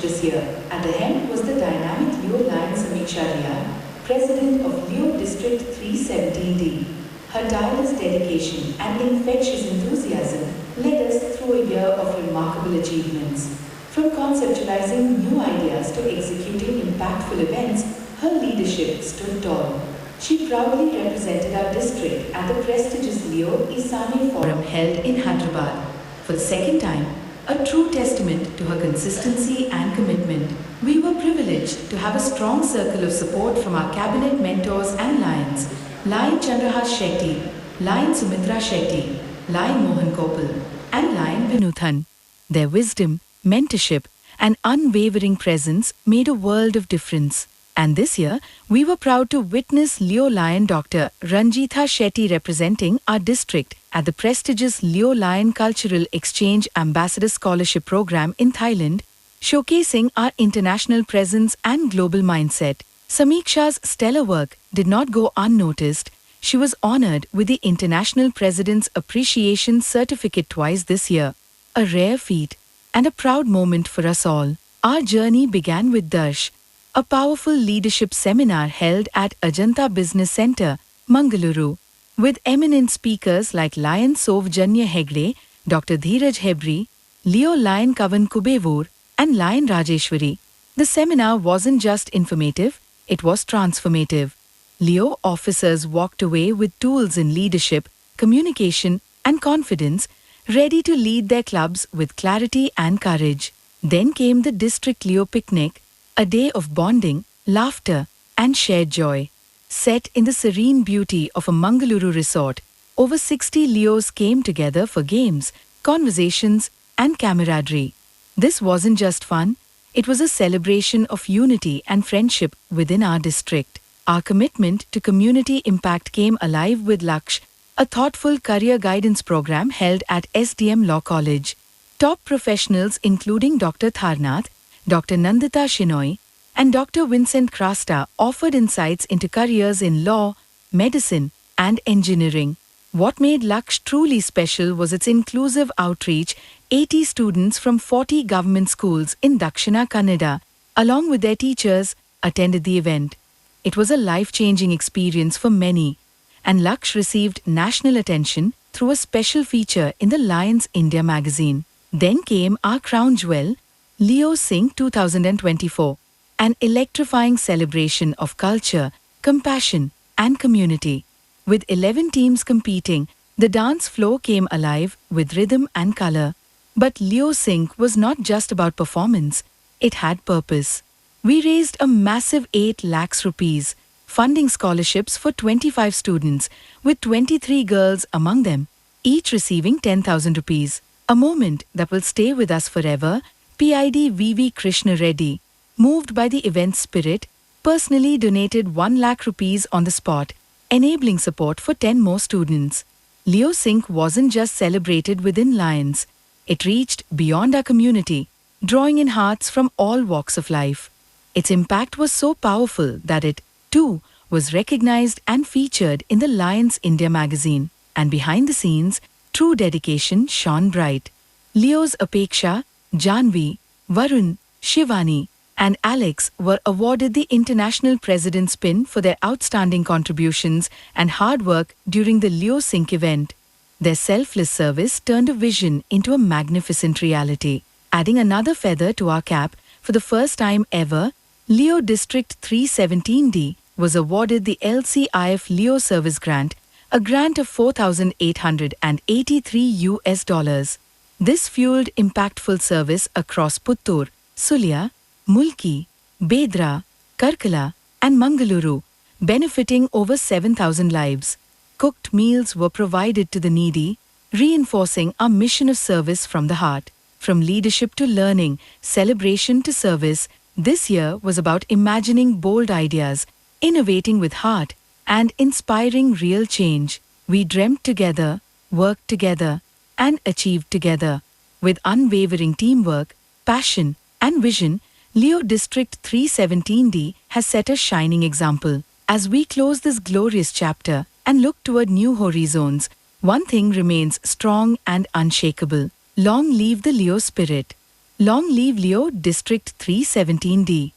this year. At the end was the dynamic Leo Lion Samiksha Riya, President of Leo District 317D. Her tireless dedication and infectious enthusiasm led us through a year of remarkable achievements. From conceptualizing new ideas to executing impactful events, her leadership stood tall. She proudly represented our district at the prestigious Leo Isami Forum held in Hyderabad. For the second time, a true testament to her consistency and commitment, we were privileged to have a strong circle of support from our cabinet mentors and lions, Lion Chandrahas Shetty, Lion Sumitra Shetty, Lion Mohan Kopal, and Lion Vinuthan. Their wisdom, mentorship, and unwavering presence made a world of difference. And this year, we were proud to witness Leo Lion Dr. Ranjitha Shetty representing our district at the prestigious Leo Lion Cultural Exchange Ambassador Scholarship Program in Thailand, showcasing our international presence and global mindset. Samiksha's stellar work did not go unnoticed. She was honored with the International President's Appreciation Certificate twice this year, a rare feat and a proud moment for us all. Our journey began with Darsh, a powerful leadership seminar held at Ajanta Business Centre, Mangaluru, with eminent speakers like Lion Sovjanya Hegde, Dr. Dheeraj Hebri, Leo Lion Kavan Kubevur, and Lion Rajeshwari. The seminar wasn't just informative, it was transformative. Leo officers walked away with tools in leadership, communication, and confidence, ready to lead their clubs with clarity and courage. Then came the District Leo Picnic, a day of bonding, laughter, and shared joy. Set in the serene beauty of a Mangaluru resort, over 60 Leos came together for games, conversations, and camaraderie. This wasn't just fun, it was a celebration of unity and friendship within our district. Our commitment to community impact came alive with Laksh, a thoughtful career guidance program held at SDM Law College. Top professionals including Dr. Tharnath, Dr. Nandita Shinoy, and Dr. Vincent Krasta offered insights into careers in law, medicine, and engineering. What made Laksh truly special was its inclusive outreach. 80 students from 40 government schools in Dakshina Kannada, along with their teachers, attended the event. It was a life-changing experience for many, and Laksh received national attention through a special feature in the Lions India magazine. Then came our crown jewel, Leo Sing 2024, an electrifying celebration of culture, compassion, and community. With 11 teams competing, the dance floor came alive with rhythm and color. But Leo Sing was not just about performance, it had purpose. We raised a massive 8 lakhs rupees, funding scholarships for 25 students, with 23 girls among them, each receiving 10,000 rupees. A moment that will stay with us forever. PID VV Krishna Reddy, moved by the event's spirit, personally donated 1 lakh rupees on the spot, enabling support for 10 more students. Leo Sing wasn't just celebrated within Lions, it reached beyond our community, drawing in hearts from all walks of life. Its impact was so powerful that it, too, was recognized and featured in the Lions India magazine. And behind the scenes, true dedication shone bright. Leo's Apeksha, Janvi, Varun, Shivani, and Alex were awarded the International President's Pin for their outstanding contributions and hard work during the Leo Sing event. Their selfless service turned a vision into a magnificent reality. Adding another feather to our cap, for the first time ever, Leo District 317D was awarded the LCIF Leo Service Grant, a grant of $4,883. This fueled impactful service across Puttur, Sulya, Mulki, Bedra, Karkala, and Mangaluru, benefiting over 7,000 lives. Cooked meals were provided to the needy, reinforcing our mission of service from the heart. From leadership to learning, celebration to service, this year was about imagining bold ideas, innovating with heart, and inspiring real change. We dreamt together, worked together, and achieved together. With unwavering teamwork, passion, and vision, Leo District 317D has set a shining example. As we close this glorious chapter and look toward new horizons, one thing remains strong and unshakable. Long live the Leo spirit. Long live Leo District 317D.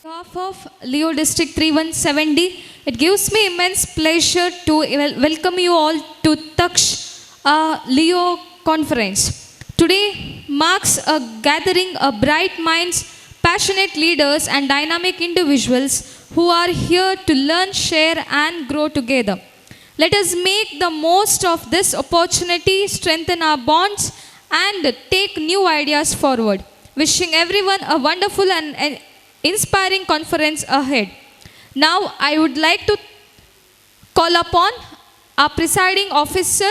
On behalf of Leo District 317D, it gives me immense pleasure to welcome you all to Taksh Leo Conference. Today marks a gathering of bright minds, passionate leaders and dynamic individuals who are here to learn, share and grow together. Let us make the most of this opportunity, strengthen our bonds and take new ideas forward. Wishing everyone a wonderful and inspiring conference ahead. Now I would like to call upon our presiding officer,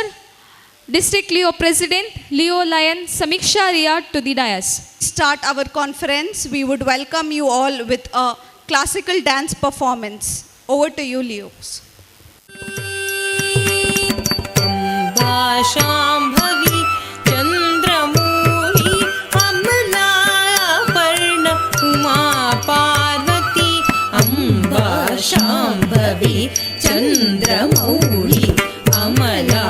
District Leo President Leo Lion Samiksha Ria to the dais. Start our conference. We would welcome you all with a classical dance performance. Over to you, Leos. Shambhavi Chandramouli अमला पर्ण उमा पार्वती अम्बा शांभवी चंद्रमौली अमला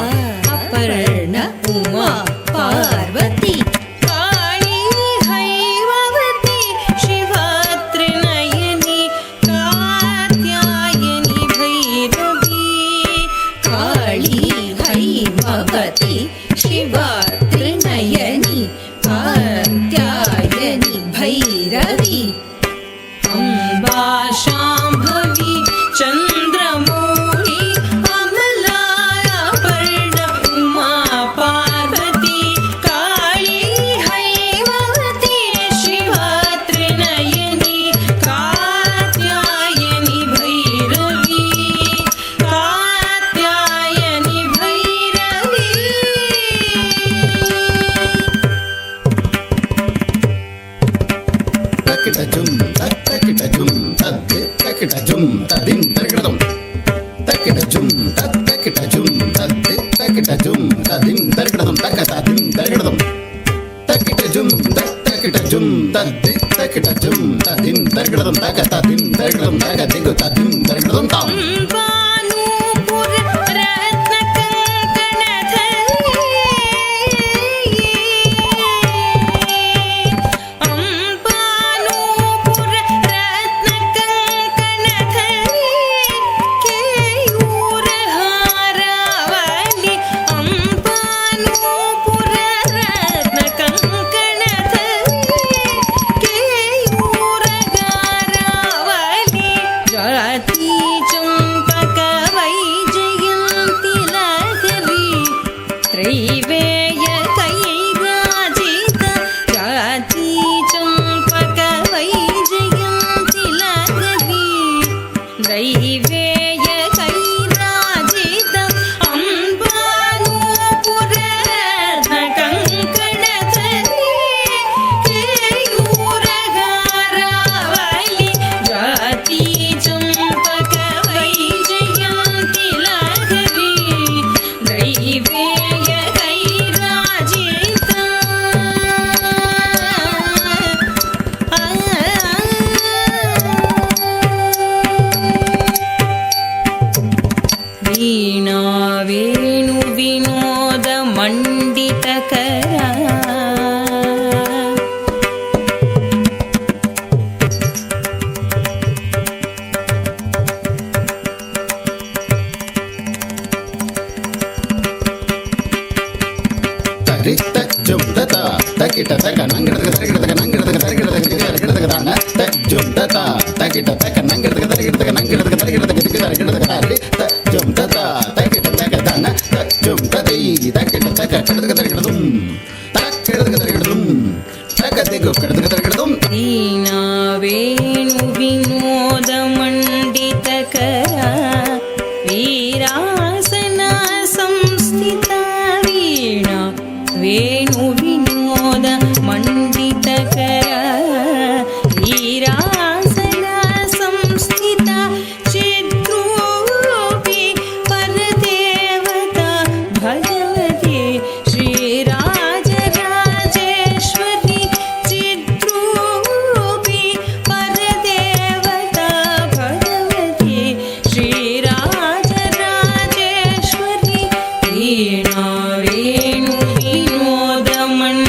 पर्ण उमा पार्वती काली हैववती शिवत्रिनयनी कात्यायनी भैरवी काली भवती शिवा त्रिनयनी कात्यायनी भैरवी अम्बा शांभवी चंद्रमौली अमला पर्ण उमा पार्वती काली हैववती शिवा त्रिनयनी कात्यायनी भैरवी कात्यायनी भैरवी तकिटजुम तकिटजुम तकिटजुम तदिम तकिटजुम तकिटजुम तकिटजुम तकिटजुम तदिम तकिटजुम तकतादिम तकिटजुम तकिटजुम तकिटजुम तकिटजुम तदिम तकिटजुम तकतादिम तकिटजुम तकतिगु तदिम तकिटजुम ताम बानुपुर रत्न कंकणधरी बानुपुर रत्न कंकणधरी केयूर हारावली बानुपुर रत्न कंकणधरी केयूर हारावली जाती चंपक वैजयंती लहरी त्रैवेय कैराजित जाती चंपक वैजयंती लहरी त्रैवेय कैराजित अम्बानुपुर रत्न कंकणधरी केयूर हारावली जाती चंपक वैजयंती लहरी दैवेय कैराजित वीणा वेणु विनोद मंडितकरा तरितजुम तता तकिट तक नंगडतक तरिगडतक नंगडतक तरिगडतक तरिगडतक दान तजुम तता तकिट तक नंगडतक तरिगडतक नंगडतक तरिगडतक तरिगडतक तजुम तता तकिट तक दान तजुम तति तकिट तक कडतक तरिगडतुम तकिडतक तरिगडतुम तकतिगु कडतक तरिगडतुम वीणा वेणु विनोद मंडितकरा वीरासना संस्थिता वीणा वेणु विनोद मंडितकरा वीरासना संस्थिता चिद्रूपी परदेवता भगवती श्रीराजराजेश्वरी चिद्रूपी परदेवता भगवती श्रीराजराजेश्वरी वीणा वेणु Vinod मंडितकरा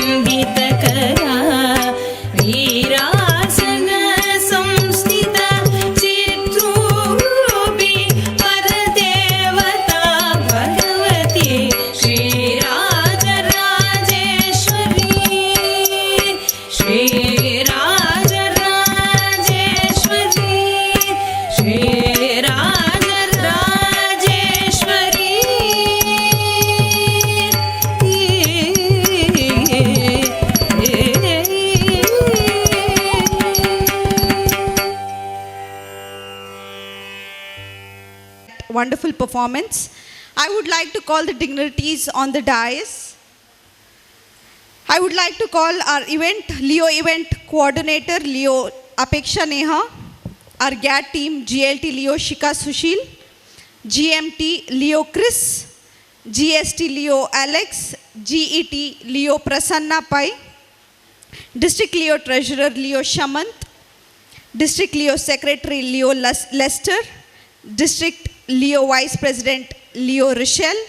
wonderful performance. I would like to call the dignitaries on the dais. I would like to call our Leo event coordinator, Leo Apeksha Neha, our GAT team, GLT Leo Shika Sushil, GMT Leo Chris, GST Leo Alex, GET Leo Prasanna Pai, District Leo Treasurer Leo Shamant, District Leo Secretary Leo Lester, District Leo Vice President Leo Rochelle,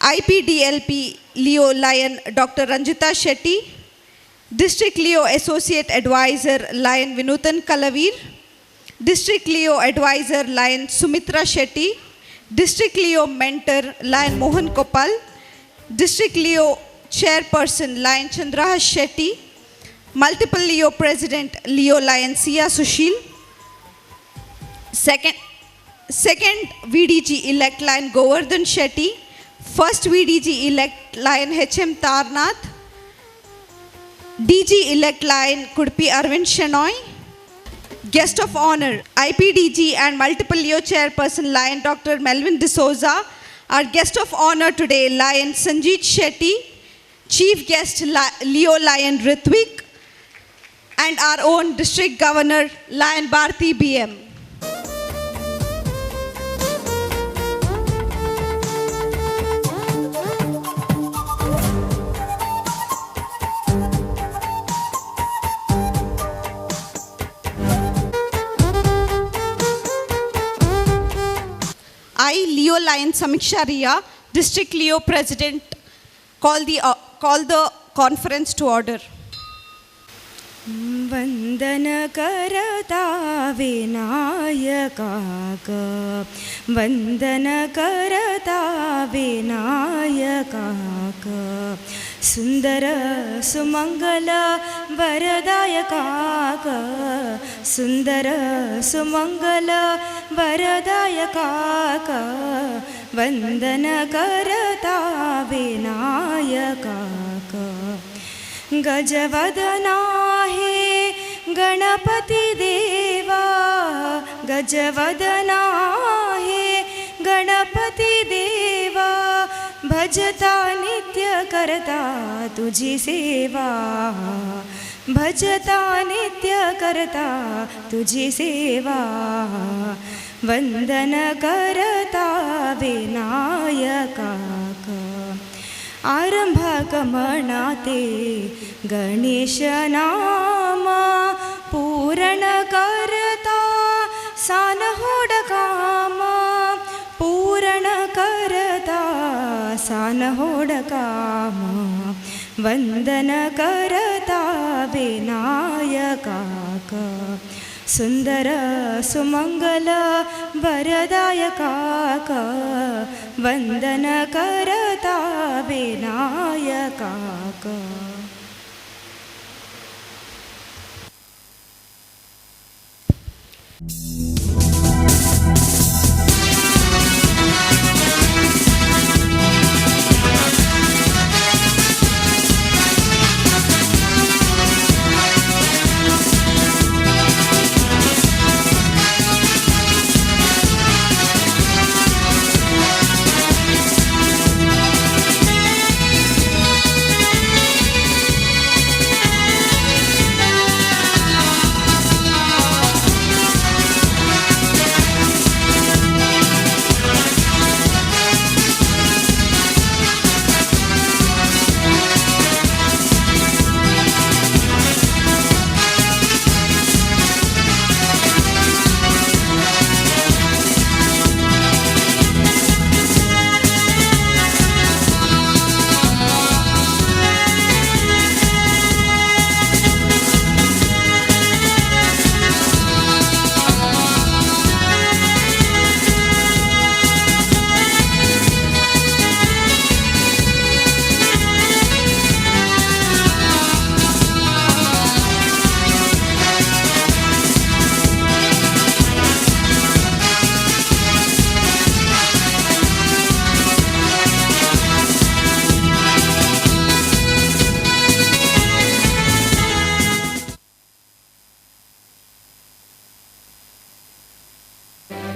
IPDLP Leo Lion Dr. Ranjita Shetty, District Leo Associate Advisor Lion Vinutan Kalavir, District Leo Advisor Lion Sumitra Shetty, District Leo Mentor Lion Mohan Kopal, District Leo Chairperson Lion Chandrahas Shetty, Multiple Leo President Leo Lion Sia Sushil, Second VDG Elect Lion Govardhan Shetty, First VDG Elect Lion HM Tarnath, DG Elect Lion Kudpi Arvind Shenoy, Guest of Honor IPDG and Multiple Leo Chairperson Lion Dr. Melvin D'Souza. Our Guest of Honor today Lion Sanjeet Shetty, Chief Guest Leo Lion Ritwik, and our own District Governor Lion Bharti BM. I, Leo Lion Samiksha Riya, District Leo President, call the conference to order. वंदन करता विनायका का, वंदन करता विनायका का, सुंदर सुमंगल वरदायका का, सुंदर सुमंगल वरदायका का, वंदन करता विनायका का। गजवदना हे गणपति देवा, गजवदना हे गणपति देवा, भजता नित्य करता तुझी सेवा, भजता नित्य करता तुझी सेवा, वंदन करता विनायका का। आरंभ कमणाते गणेश नाम, पूर्ण करता सानहोड काम, पूर्ण करता सानहोड काम, वंदन करता विनायका का। सुंदर सुमंगल वरदायका का, वंदन करता विनायका का।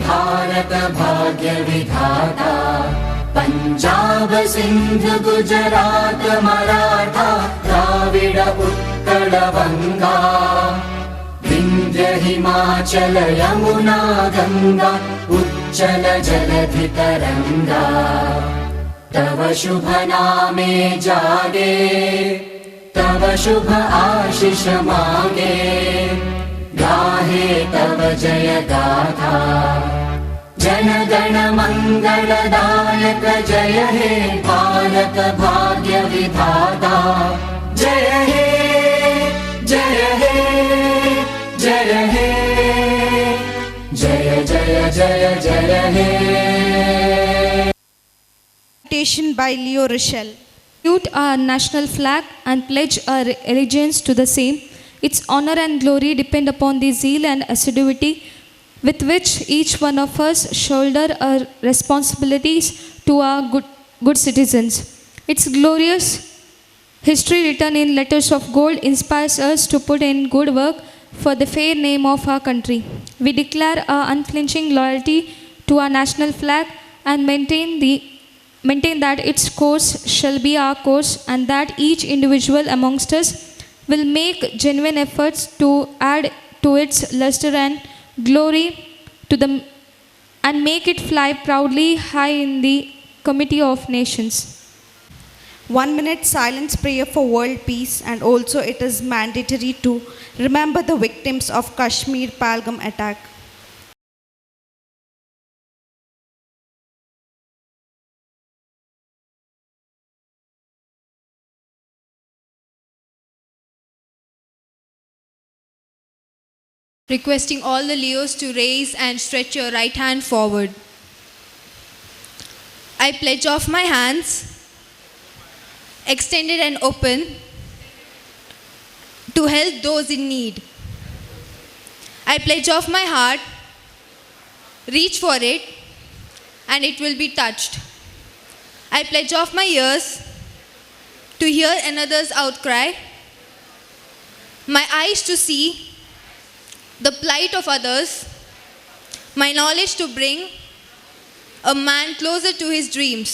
भारत भाग्य भाग्यविधाता पञ्जाब सिन्ध गुजरात मराठा द्राविड उत्कल वङ्गा विन्ध्य हिमाचल यमुना गङ्गा उच्चल जलधि तरङ्गा तव शुभ नामे जागे तव शुभ आशीष मागे गाहे तव जय गाथा जन गण मंगलदायक जय हे भारत भाग्य विधाता जय हे जय हे जय हे जय जय जय जय हे. By Leo Rochelle. Salute our national flag and pledge our allegiance to the same. Its honor and glory depend upon the zeal and assiduity with which each one of us shoulder our responsibilities to our good citizens. Its glorious history written in letters of gold inspires us to put in good work for the fair name of our country. We declare our unflinching loyalty to our national flag and maintain that its course shall be our course, and that each individual amongst us will make genuine efforts to add to its luster and glory and make it fly proudly high in the committee of nations. 1 minute silence prayer for world peace, and also it is mandatory to remember the victims of Kashmir Pahalgam attack. Requesting all the Leos to raise and stretch your right hand forward. I pledge off my hands, extended and open, to help those in need. I pledge off my heart, reach for it, and it will be touched. I pledge off my ears to hear another's outcry, my eyes to see the plight of others, my knowledge to bring a man closer to his dreams.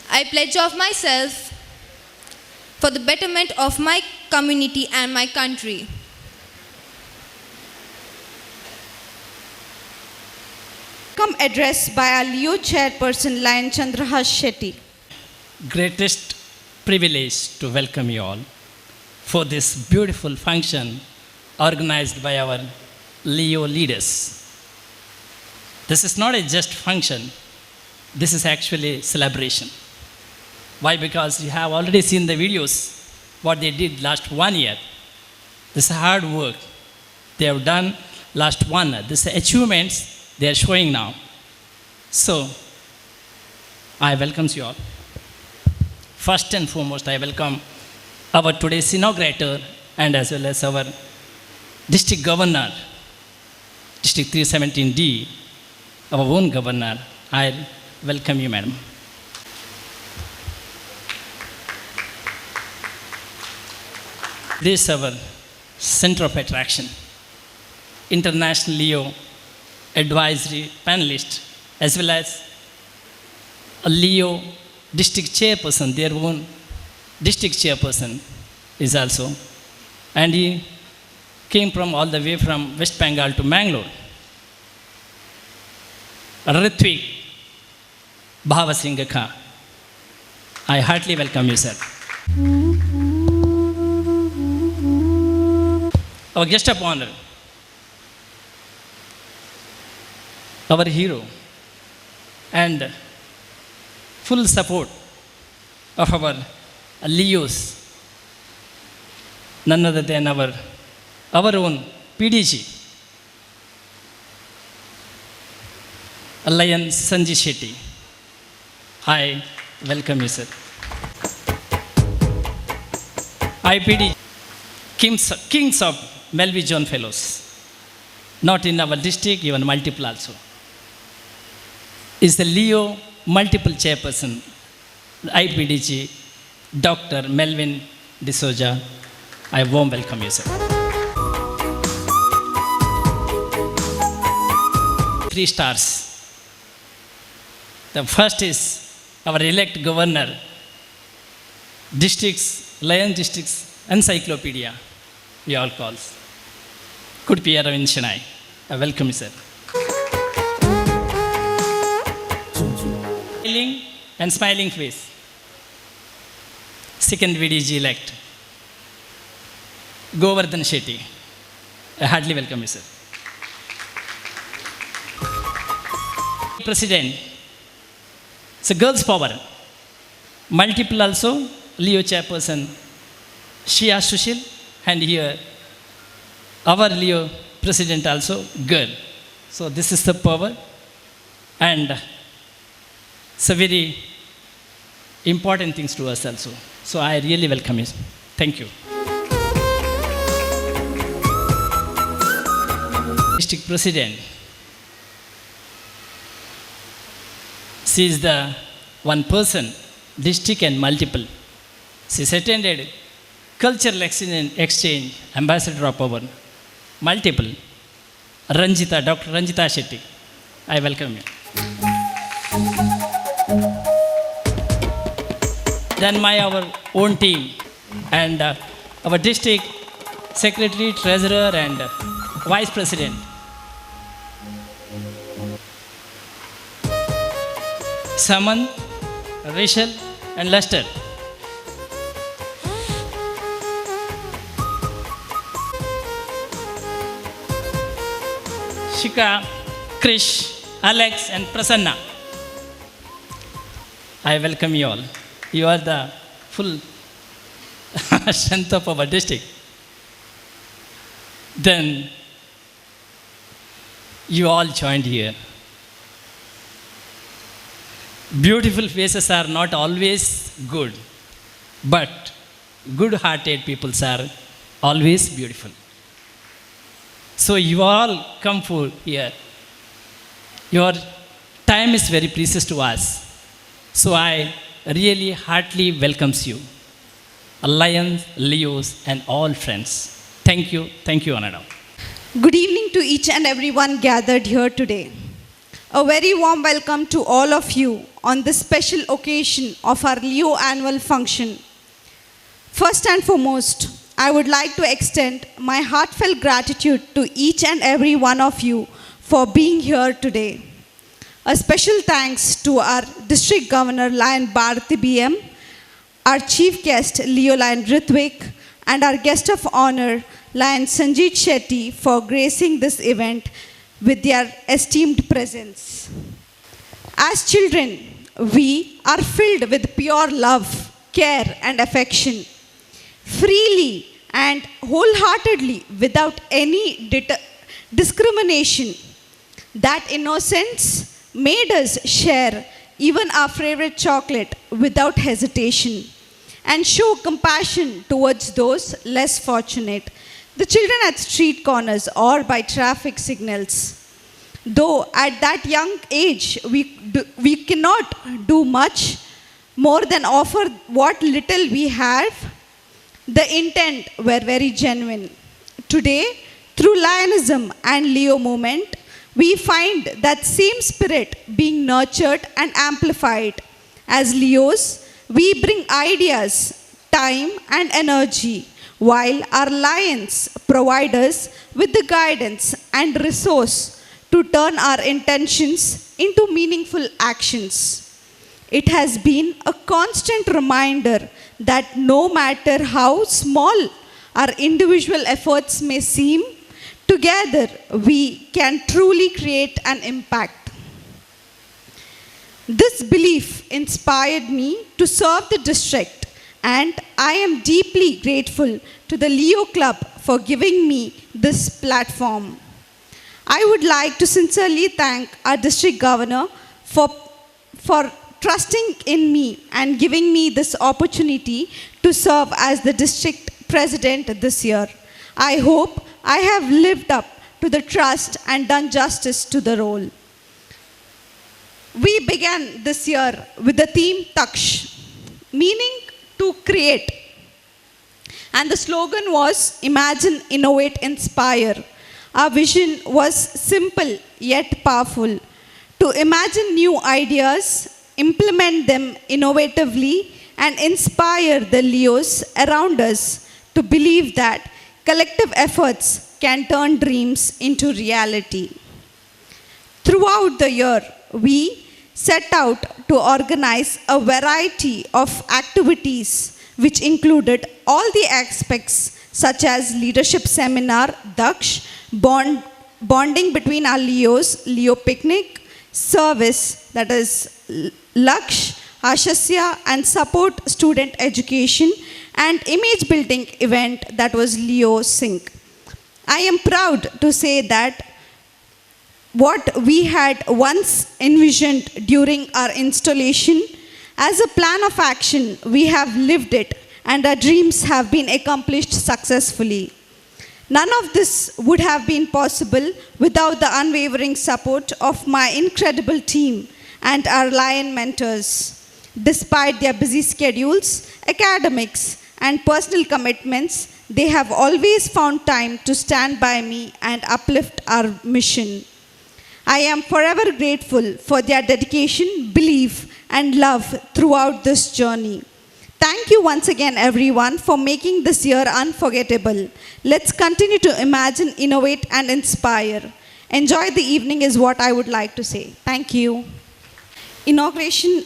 I pledge off myself for the betterment of my community and my country. Come address by our Leo chairperson Lion Chandrahas Shetty. Greatest privilege to welcome you all for this beautiful function organized by our Leo leaders. This is not a just function, this is actually celebration. Why? Because you have already seen the videos, what they did last 1 year. This is hard work they have done last 1 year. This achievements they are showing now. So, I welcome you all. First and foremost, I welcome our today's inaugurator and as well as our District Governor, District 317D, our own Governor. I welcome you, Madam. This is our center of attraction. International Leo advisory panelist, as well as a Leo district chairperson, their own district chairperson is also. And he came from all the way from West Bengal to Mangalore. Ritvik Bhavasingha Khan, I heartily welcome you, sir. Our guest of honor, our hero, and full support of our Leos, none other than our own PDG, Lion Sanjay Shetty. I welcome you, sir. IPD, Kings of Melville John Fellows, not in our district, even multiple also, is the Leo multiple chairperson, IPDG, Dr. Melvin D'Souza. I warm welcome you, sir. 3 stars The first is our elect governor, districts, Lion Districts Encyclopedia, we all calls. Could be Aravind Shanai. I welcome you, sir. Smiling and smiling face. Second VDG elect, Govardhan Shetty. I heartily welcome you, sir. President, it's a girls' power. Multiple also, Leo chairperson, Shia Sushil, and here, our Leo president also, girl. So this is the power, and it's a very important things to us also. So I really welcome you. Thank you. District President, she is the one person, district and multiple. She's attended cultural exchange, ambassador of our multiple. Ranjita, Dr. Ranjita Shetty. I welcome you. Then our own team and our district secretary, treasurer and vice president. Saman, Rachel and Lester. Shika, Krish, Alex and Prasanna. I welcome you all. You are the full strength of our district. Then you all joined here. Beautiful faces are not always good, but good-hearted people are always beautiful. So you all come for here. Your time is very precious to us. So I really heartily welcomes you, Lions, Leos, and all friends. Thank you, Anada. Good evening to each and everyone gathered here today. A very warm welcome to all of you on this special occasion of our Leo annual function. First and foremost, I would like to extend my heartfelt gratitude to each and every one of you for being here today. A special thanks to our District Governor Lion Bharati BM, our Chief Guest Leo Lion Ritwik, and our Guest of Honor Lion Sanjeet Shetty for gracing this event with their esteemed presence. As children, we are filled with pure love, care and affection. Freely and wholeheartedly without any discrimination. That innocence made us share even our favorite chocolate without hesitation and show compassion towards those less fortunate, the children at street corners or by traffic signals. Though at that young age we cannot do much more than offer what little we have, the intent were very genuine. Today, through Lionism and Leo movement, we find that same spirit being nurtured and amplified. As Leos, we bring ideas, time and energy, while our Lions provide us with the guidance and resource to turn our intentions into meaningful actions. It has been a constant reminder that no matter how small our individual efforts may seem, together we can truly create an impact. This belief inspired me to serve the district, and I am deeply grateful to the Leo Club for giving me this platform. I would like to sincerely thank our district governor for trusting in me and giving me this opportunity to serve as the district president this year. I hope I have lived up to the trust and done justice to the role. We began this year with the theme Taksh, meaning to create. And the slogan was Imagine, Innovate, Inspire. Our vision was simple yet powerful, to to imagine new ideas, implement them innovatively, and inspire the Leos around us to believe that collective efforts can turn dreams into reality. Throughout the year, we set out to organize a variety of activities which included all the aspects such as leadership seminar, Daksh, bonding between our Leos, Leo picnic, service, that is Laksh, Ashasya, and support student education, and image building event, that was Leo Sync. I am proud to say that what we had once envisioned during our installation, as a plan of action, we have lived it, and our dreams have been accomplished successfully. None of this would have been possible without the unwavering support of my incredible team and our Lion mentors. Despite their busy schedules, academics, and personal commitments, they have always found time to stand by me and uplift our mission. I am forever grateful for their dedication, belief, and love throughout this journey. Thank you once again, everyone, for making this year unforgettable. Let's continue to imagine, innovate, and inspire. Enjoy the evening is what I would like to say. Thank you. Inauguration.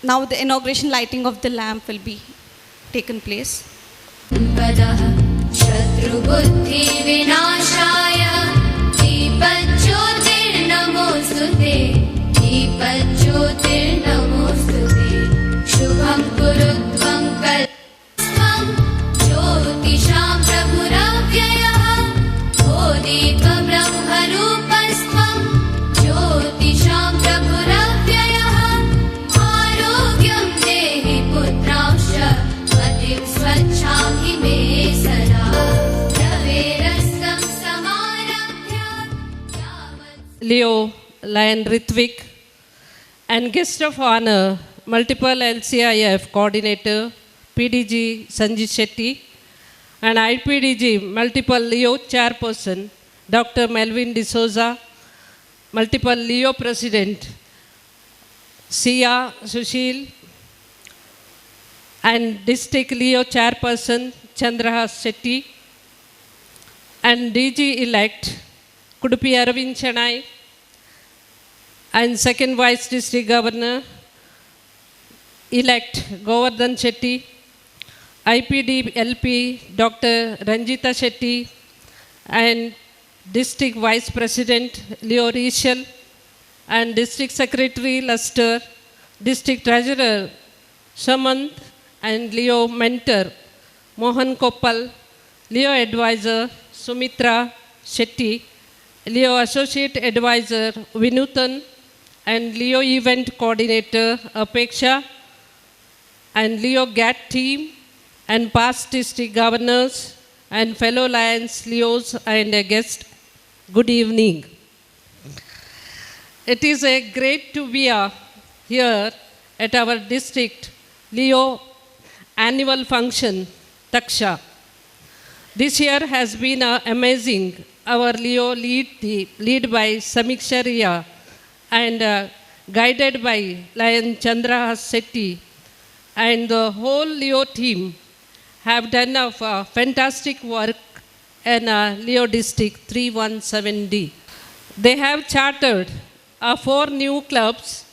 Now the inauguration lighting of the lamp will be taken place. शत्रुबुद्धिविनाशाय दीपज्योतिर्नमोऽस्तुते दीपज्योतिर्नमोऽस्तुते शुभं कुरु त्वं कल्पस्त्वं ज्योतिषां प्रभुरव्ययः ओ दीपब्रह्मरूपस्त्वं ज्योतिषां प्रभुरव्ययः आरोग्यं देहि पुत्रांश्च मतिं स्वच्छां हि मे सदा Leo, Lion Ritvik, and guest of honor, multiple LCIF coordinator, PDG Sanjit Shetty, and IPDG multiple Leo chairperson, Dr. Melvin D'Souza, multiple Leo president, Sia Sushil, and district Leo chairperson, Chandrahas Shetty, and DG-elect, Kudupi Arvind Chennai, and second vice district governor elect Govardhan Shetty, IPD LP Dr. Ranjita Shetty, and district vice president Leo Rishal, and district secretary Luster, district treasurer Samant, and Leo mentor Mohan Koppal, Leo advisor Sumitra Shetty, Leo associate advisor Vinutan, and Leo event coordinator Apeksha, and Leo GAT team, and past district governors, and fellow Lions, Leos, and a guest, good evening. It is a great to be here at our district Leo annual function, Taksha. This year has been amazing. Our Leo lead by Samiksha Riya, and guided by Lion Chandrahas Shetty, and the whole Leo team have done fantastic work in Leo District 317D. They have chartered 4 new clubs,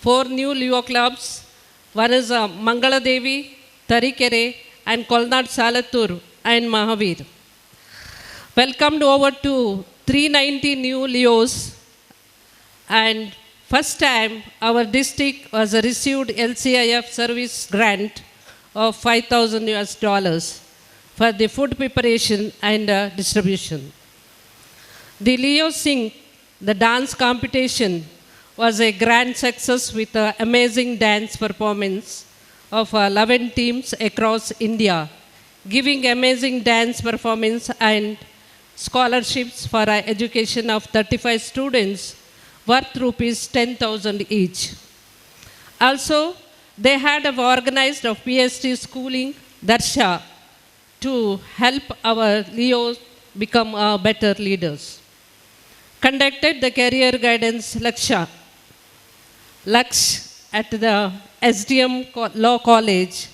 4 new Leo clubs. One is Mangala Devi, Tarikere, and Kolnad Salatur, and Mahavir. Welcomed over to 390 new Leos, and first time our district was received LCIF service grant of $5,000 for the food preparation and distribution. The Leo Sing, the dance competition, was a grand success with an amazing dance performance of 11 teams across India, giving amazing dance performance and scholarships for education of 35 students worth rupees 10,000 each. Also, they had organized of PhD schooling, Darsha, to help our Leos become better leaders. conducted the career guidance Laksh at the SDM Law College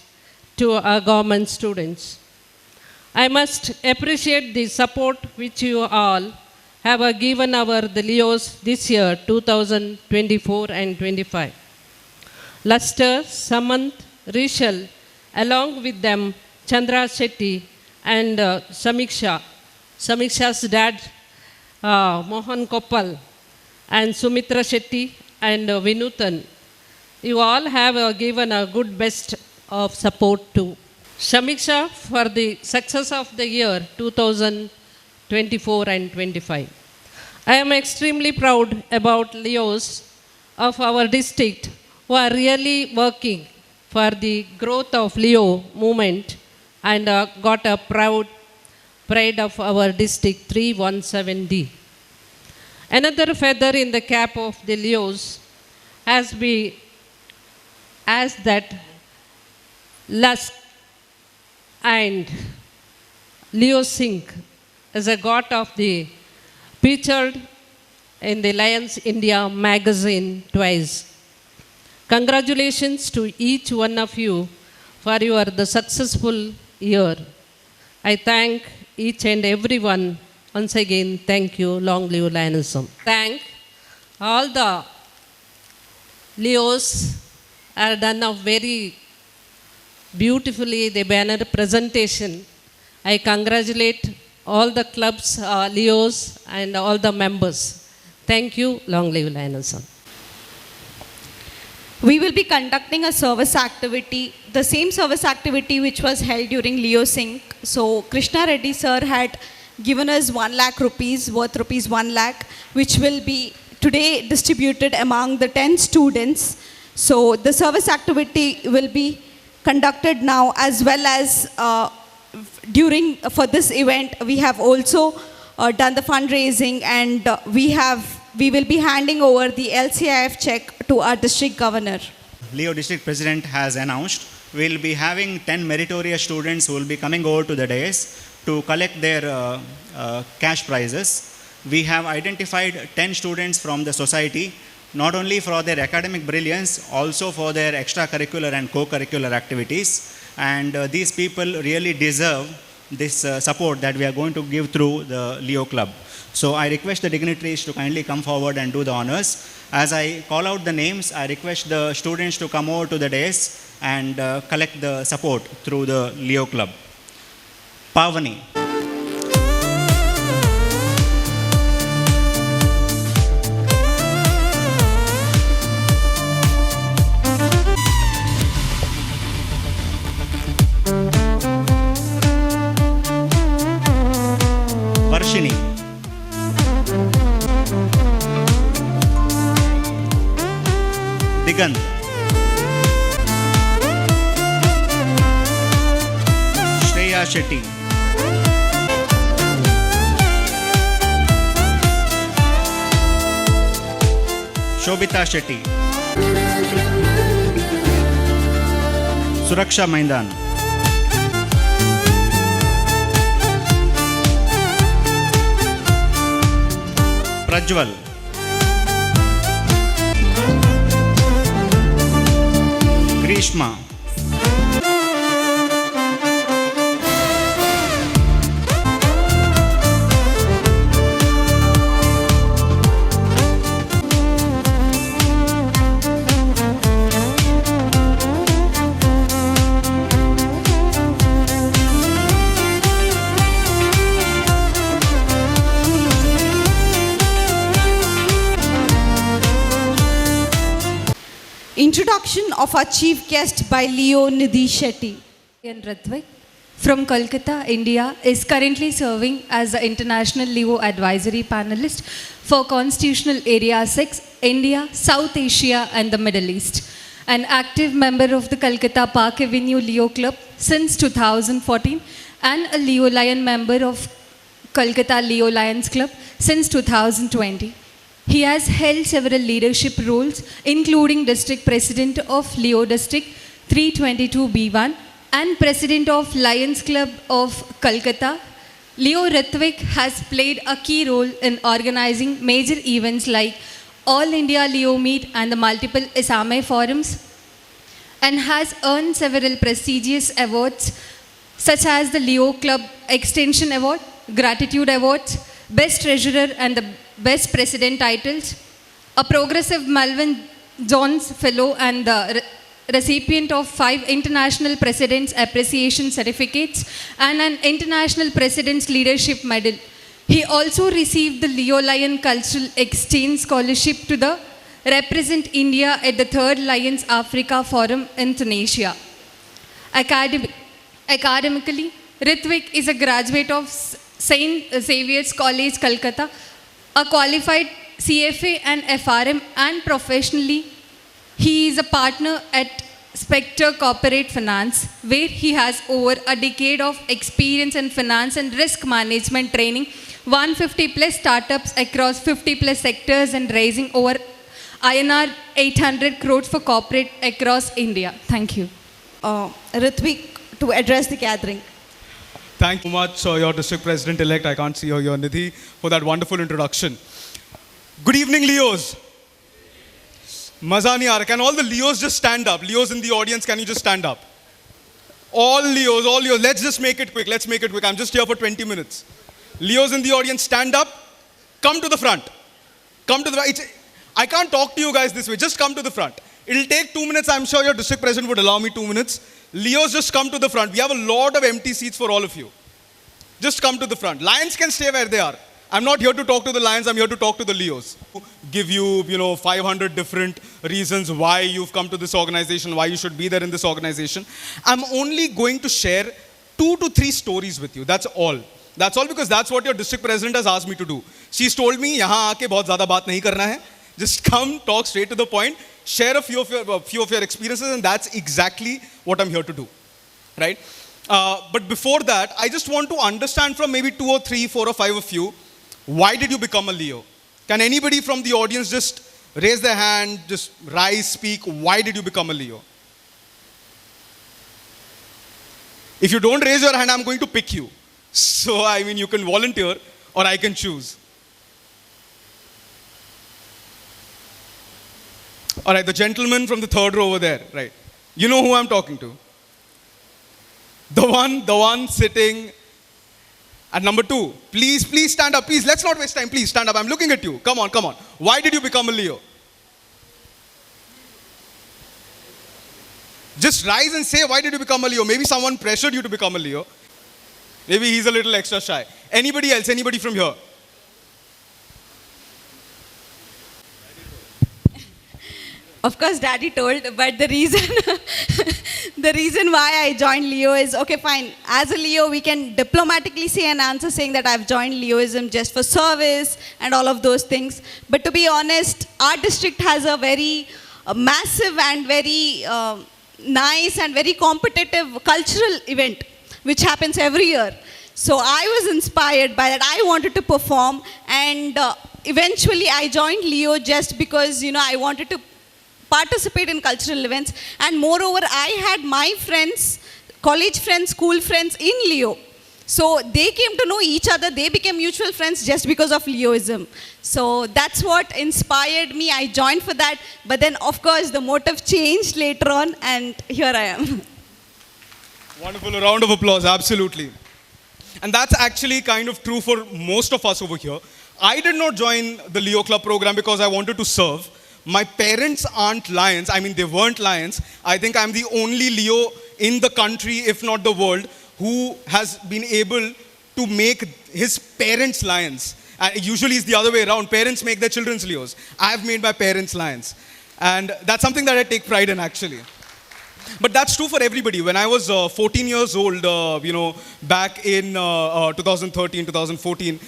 to our government students. I must appreciate the support which you all have given the Leos this year, 2024 and 25. Luster, Samant, Rishal, along with them Chandra Shetty and Samiksha's dad, Mohan Koppal, and Sumitra Shetty and Vinutan. You all have given a good best of support to Shamiksha for the success of the year 2024 and 25. I am extremely proud about Leos of our district who are really working for the growth of Leo movement and got a pride of our district 317D. Another feather in the cap of the Leos as that Lusk and Leo Singh is a god of the featured in the Lions India magazine twice. Congratulations to each one of you for your the successful year. I thank each and everyone. Once again, thank you. Long live Lionism. Thank all the Leos are done a very beautifully the banner presentation. I congratulate all the clubs, Leos and all the members. Thank you. Long live Lionism. We will be conducting a service activity, the same service activity which was held during Leo Sync. So Krishna Reddy sir had given us 1 lakh rupees, worth rupees 1 lakh, which will be today distributed among the 10 students. So the service activity will be conducted now, as well as for this event we have also done the fundraising, and we will be handing over the LCIF check to our district governor. Leo district president has announced we will be having 10 meritorious students who will be coming over to the dais to collect their cash prizes. We have identified 10 students from the society, not only for their academic brilliance, also for their extracurricular and co-curricular activities. And these people really deserve this support that we are going to give through the Leo Club. So I request the dignitaries to kindly come forward and do the honors. As I call out the names, I request the students to come over to the dais and collect the support through the Leo Club. Pavani. Varshini. Digant. Shreya Shetty. Shobita Shetty. Suraksha Maindan. Prajwal. Grishma. Introduction of our chief guest by Leo Nidhi Shetty. Ratvik from Kolkata, India, is currently serving as the International Leo Advisory Panelist for Constitutional Area 6, India, South Asia and the Middle East. An active member of the Kolkata Park Avenue Leo Club since 2014 and a Leo Lion member of Kolkata Leo Lions Club since 2020. He has held several leadership roles, including District President of Leo District 322B1 and President of Lions Club of Kolkata Leo Ritvik has played a key role in organizing major events like All India Leo Meet and the multiple Isame forums, and has earned several prestigious awards such as the Leo Club Extension Award, Gratitude Awards, Best Treasurer and the Best President titles, a progressive Melvin Jones Fellow and the recipient of 5 International President's Appreciation Certificates and an International President's Leadership Medal. He also received the Leo Lion Cultural Exchange Scholarship to represent India at the 3rd Lions Africa Forum in Tunisia. Academically, Ritvik is a graduate of St. Xavier's College, Calcutta, a qualified CFA and FRM, and professionally, he is a partner at Spectre Corporate Finance, where he has over a decade of experience in finance and risk management training 150 plus startups across 50 plus sectors and raising over INR 800 crores for corporate across India. Thank you. Ritvik to address the gathering. Thank you so much, your district president-elect, I can't see her here, Nidhi, for that wonderful introduction. Good evening, Leos. Maza nahi aa raha. Can all the Leos just stand up? Leos in the audience, can you just stand up? All Leos. Let's just make it quick. I'm just here for 20 minutes. Leos in the audience, stand up. Come to the front. I can't talk to you guys this way. Just come to the front. It'll take 2 minutes. I'm sure your district president would allow me 2 minutes. Leos, just come to the front. We have a lot of empty seats for all of you. Just come to the front. Lions can stay where they are. I'm not here to talk to the Lions. I'm here to talk to the Leos. Give you, 500 different reasons why you've come to this organization, why you should be there in this organization. I'm only going to share 2 to 3 stories with you. That's all. That's all, because that's what your district president has asked me to do. She's told me, यहाँ आके बहुत ज़्यादा बात नहीं करना है. Just come, talk straight to the point, share a few of your experiences, and that's exactly what I'm here to do, right? But before that, I just want to understand from maybe 2 or 3, 4 or 5 of you, why did you become a Leo? Can anybody from the audience just raise their hand, just rise, speak, why did you become a Leo? If you don't raise your hand, I'm going to pick you. So, you can volunteer or I can choose. All right, the gentleman from the 3rd row over there, right? You know who I'm talking to. The one sitting at number 2. Please stand up. Please, let's not waste time. Please stand up. I'm looking at you. Come on. Why did you become a Leo? Just rise and say, why did you become a Leo? Maybe someone pressured you to become a Leo. Maybe he's a little extra shy. Anybody else? Anybody from here? Of course, Daddy told, but the reason why I joined Leo is, okay, fine. As a Leo, we can diplomatically say an answer saying that I've joined Leoism just for service and all of those things. But to be honest, our district has a very massive and very nice and very competitive cultural event, which happens every year. So I was inspired by that. I wanted to perform, and eventually I joined Leo just because, I wanted to participate in cultural events, and moreover I had my friends, college friends, school friends in Leo, so they came to know each other. They became mutual friends just because of Leoism. So that's what inspired me. I joined for that, but then of course the motive changed later on, and here I am. Wonderful, a round of applause, absolutely. And that's actually kind of true for most of us over here. I did not join the Leo Club program because I wanted to serve. My parents aren't Lions. They weren't Lions. I think I'm the only Leo in the country, if not the world, who has been able to make his parents Lions. Usually it's the other way around. Parents make their children's Leos. I've made my parents Lions. And that's something that I take pride in, actually. But that's true for everybody. When I was 14 years old, back in 2013, 2014,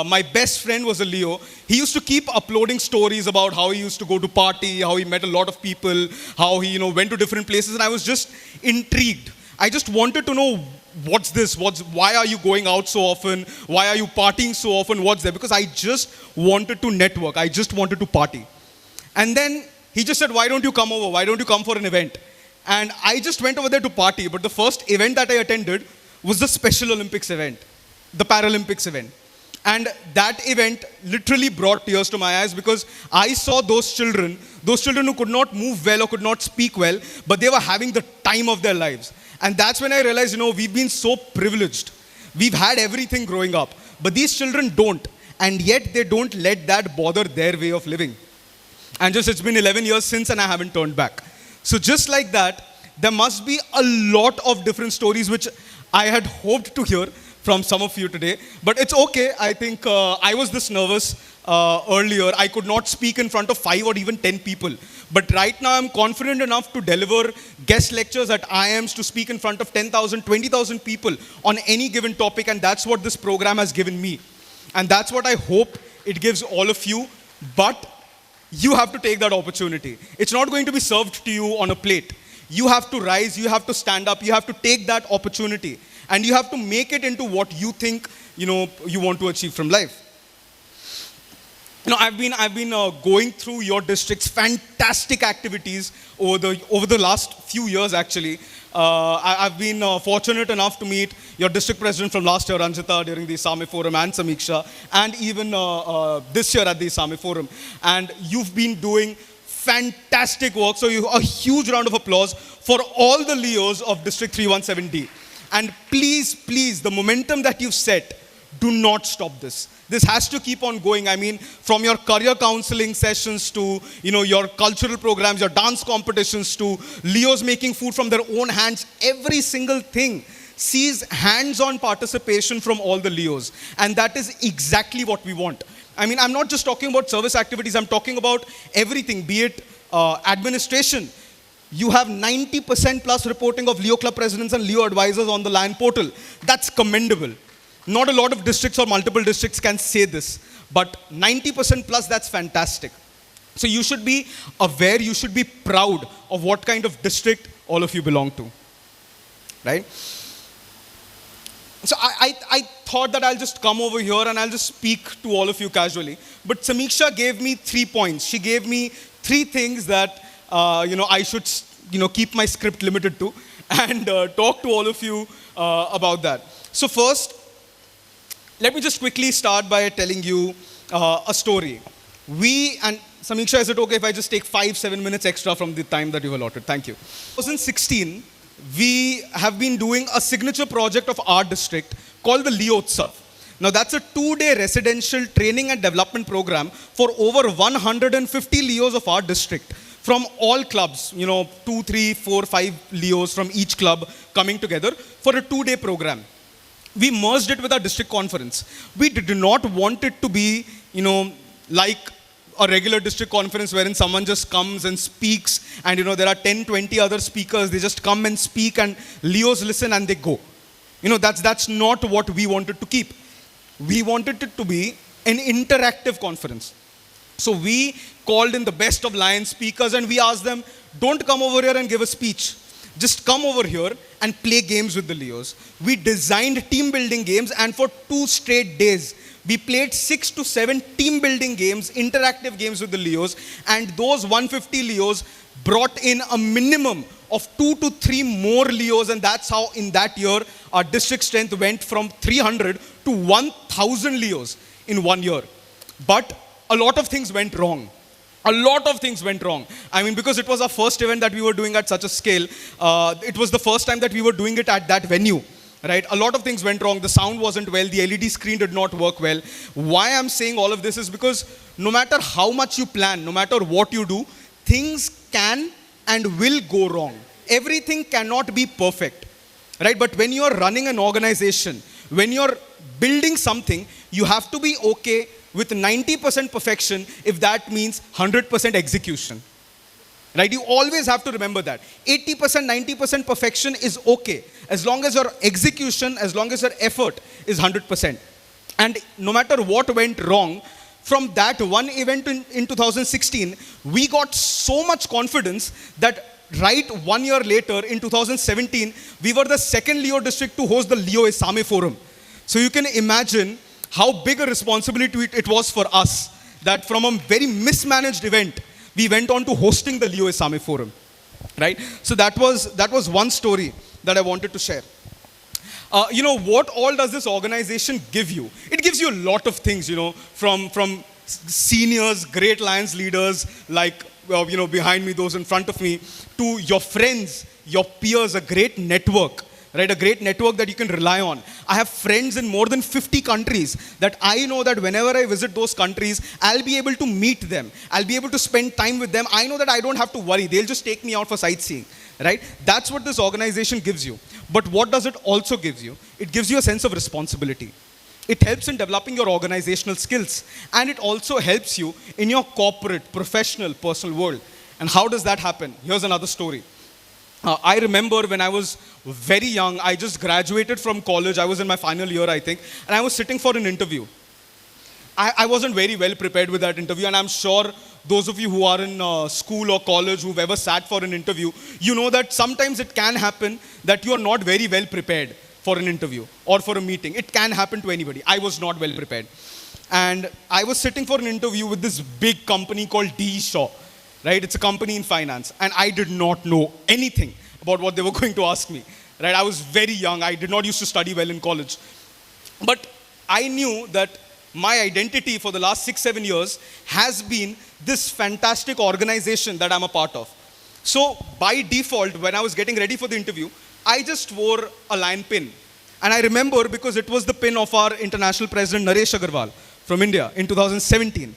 my best friend was a Leo. He used to keep uploading stories about how he used to go to party, how he met a lot of people, how he, went to different places, and I was just intrigued. I just wanted to know, what's this? Why are you going out so often? Why are you partying so often? What's there? Because I just wanted to network. I just wanted to party. And then he just said, why don't you come over? Why don't you come for an event? And I just went over there to party, but the first event that I attended was the Special Olympics event. the Paralympics event. And that event literally brought tears to my eyes because I saw those children who could not move well or could not speak well, but they were having the time of their lives. And that's when I realized, we've been so privileged. We've had everything growing up, but these children don't. And yet they don't let that bother their way of living. And it's been 11 years since and I haven't turned back. So just like that, there must be a lot of different stories which I had hoped to hear from some of you today. But it's okay. I think I was this nervous earlier. I could not speak in front of 5 or even 10 people. But right now I'm confident enough to deliver guest lectures at IIMs, to speak in front of 10,000, 20,000 people on any given topic. And that's what this program has given me. And that's what I hope it gives all of you. But you have to take that opportunity. It's not going to be served to you on a plate. You have to rise, you have to stand up, you have to take that opportunity. And you have to make it into what you think, you want to achieve from life. I've been going through your district's fantastic activities over the last few years, actually. I've been fortunate enough to meet your district president from last year, Ranjita, during the ISAME Forum, and Samiksha, and even this year at the ISAME Forum. And you've been doing fantastic work. So a huge round of applause for all the Leos of District 317D. And please, please, the momentum that you've set, do not stop this. This has to keep on going. I mean, from your career counseling sessions to, your cultural programs, your dance competitions to Leos making food from their own hands, every single thing sees hands-on participation from all the Leos. And that is exactly what we want. I mean, I'm not just talking about service activities, I'm talking about everything, be it administration. You have 90% plus reporting of Leo Club presidents and Leo advisors on the Lion portal. That's commendable. Not a lot of districts or multiple districts can say this, but 90% plus, that's fantastic. So you should be aware, you should be proud of what kind of district all of you belong to, right? So I thought that I'll just come over here and I'll just speak to all of you casually. But Samiksha gave me 3 points. She gave me 3 things that I should keep my script limited to and talk to all of you about that. So first, let me just quickly start by telling you a story. And Samiksha, is it okay if I just take 5-7 minutes extra from the time that you've allotted? Thank you. 2016, we have been doing a signature project of our district called the Leo Utsav. Now that's a 2-day residential training and development program for over 150 Leos of our district from all clubs, 2, 3, 4, 5 Leos from each club coming together for a 2-day program. We merged it with our district conference. We did not want it to be, like a regular district conference wherein someone just comes and speaks and, there are 10, 20 other speakers. They just come and speak and Leos listen and they go. That's not what we wanted to keep. We wanted it to be an interactive conference. So we called in the best of Lion speakers and we asked them, don't come over here and give a speech. Just come over here and play games with the Leos. We designed team building games and for 2 straight days, we played 6 to 7 team building games, interactive games with the Leos, and those 150 Leos brought in a minimum of 2 to 3 more Leos, and that's how in that year our district strength went from 300 to 1,000 Leos in 1 year. But a lot of things went wrong. A lot of things went wrong. I mean, because it was our first event that we were doing at such a scale, it was the first time that we were doing it at that venue. Right? A lot of things went wrong. The sound wasn't well. The LED screen did not work well. Why I'm saying all of this is because no matter how much you plan, no matter what you do, things can and will go wrong. Everything cannot be perfect. Right? But when you're running an organization, when you're building something, you have to be okay with 90% perfection if that means 100% execution. Right? You always have to remember that. 80%, 90% perfection is okay. As long as your execution, as long as your effort is 100%. And no matter what went wrong, from that one event in 2016, we got so much confidence that right 1 year later, in 2017, we were the second Leo district to host the Leo ISAME Forum. So you can imagine how big a responsibility it was for us that from a very mismanaged event, we went on to hosting the Leo ISAME Forum, right? So that was one story that I wanted to share. What all does this organization give you? It gives you a lot of things, from seniors, great Lions leaders, like, behind me, those in front of me, to your friends, your peers, a great network, right? A great network that you can rely on. I have friends in more than 50 countries that I know that whenever I visit those countries, I'll be able to meet them. I'll be able to spend time with them. I know that I don't have to worry. They'll just take me out for sightseeing, right? That's what this organization gives you. But what does it also give you? It gives you a sense of responsibility. It helps in developing your organizational skills. And it also helps you in your corporate, professional, personal world. And how does that happen? Here's another story. I remember when I was very young, I just graduated from college. I was in my final year, I think. And I was sitting for an interview. I wasn't very well prepared with that interview. And I'm sure those of you who are in school or college who've ever sat for an interview, you know that sometimes it can happen that you are not very well prepared for an interview or for a meeting. It can happen to anybody. I was not well prepared. And I was sitting for an interview with this big company called D. Shaw, right? It's a company in finance. And I did not know anything about what they were going to ask me, right? I was very young. I did not used to study well in college. But I knew that my identity for the last 6-7 years has been this fantastic organization that I'm a part of. So by default, when I was getting ready for the interview, I just wore a lion pin. And I remember because it was the pin of our international president, Naresh Agarwal, from India in 2017.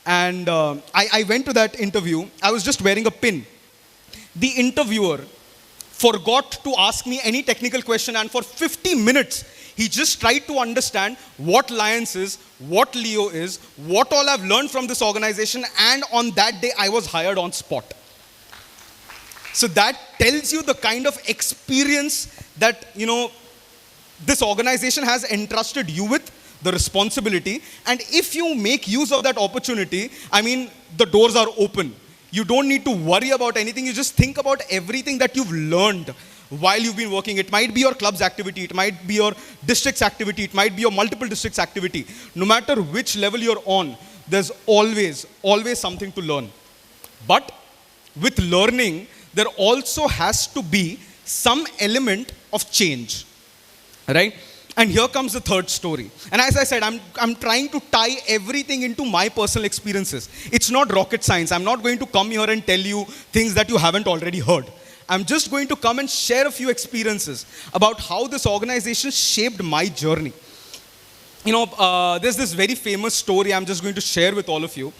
And I went to that interview. I was just wearing a pin. The interviewer forgot to ask me any technical question, and for 50 minutes, he just tried to understand what Lions is, what Leo is, what all I've learned from this organization, and on that day, I was hired on spot. So that tells you the kind of experience that, this organization has entrusted you with, the responsibility. And if you make use of that opportunity, the doors are open. You don't need to worry about anything. You just think about everything that you've learned while you've been working. It might be your club's activity. It might be your district's activity. It might be your multiple districts' activity. No matter which level you're on, there's always something to learn. But with learning, there also has to be some element of change, right? And here comes the third story. And as I said, I'm trying to tie everything into my personal experiences. It's not rocket science. I'm not going to come here and tell you things that you haven't already heard. I'm just going to come and share a few experiences about how this organization shaped my journey. There's this very famous story I'm just going to share with all of you.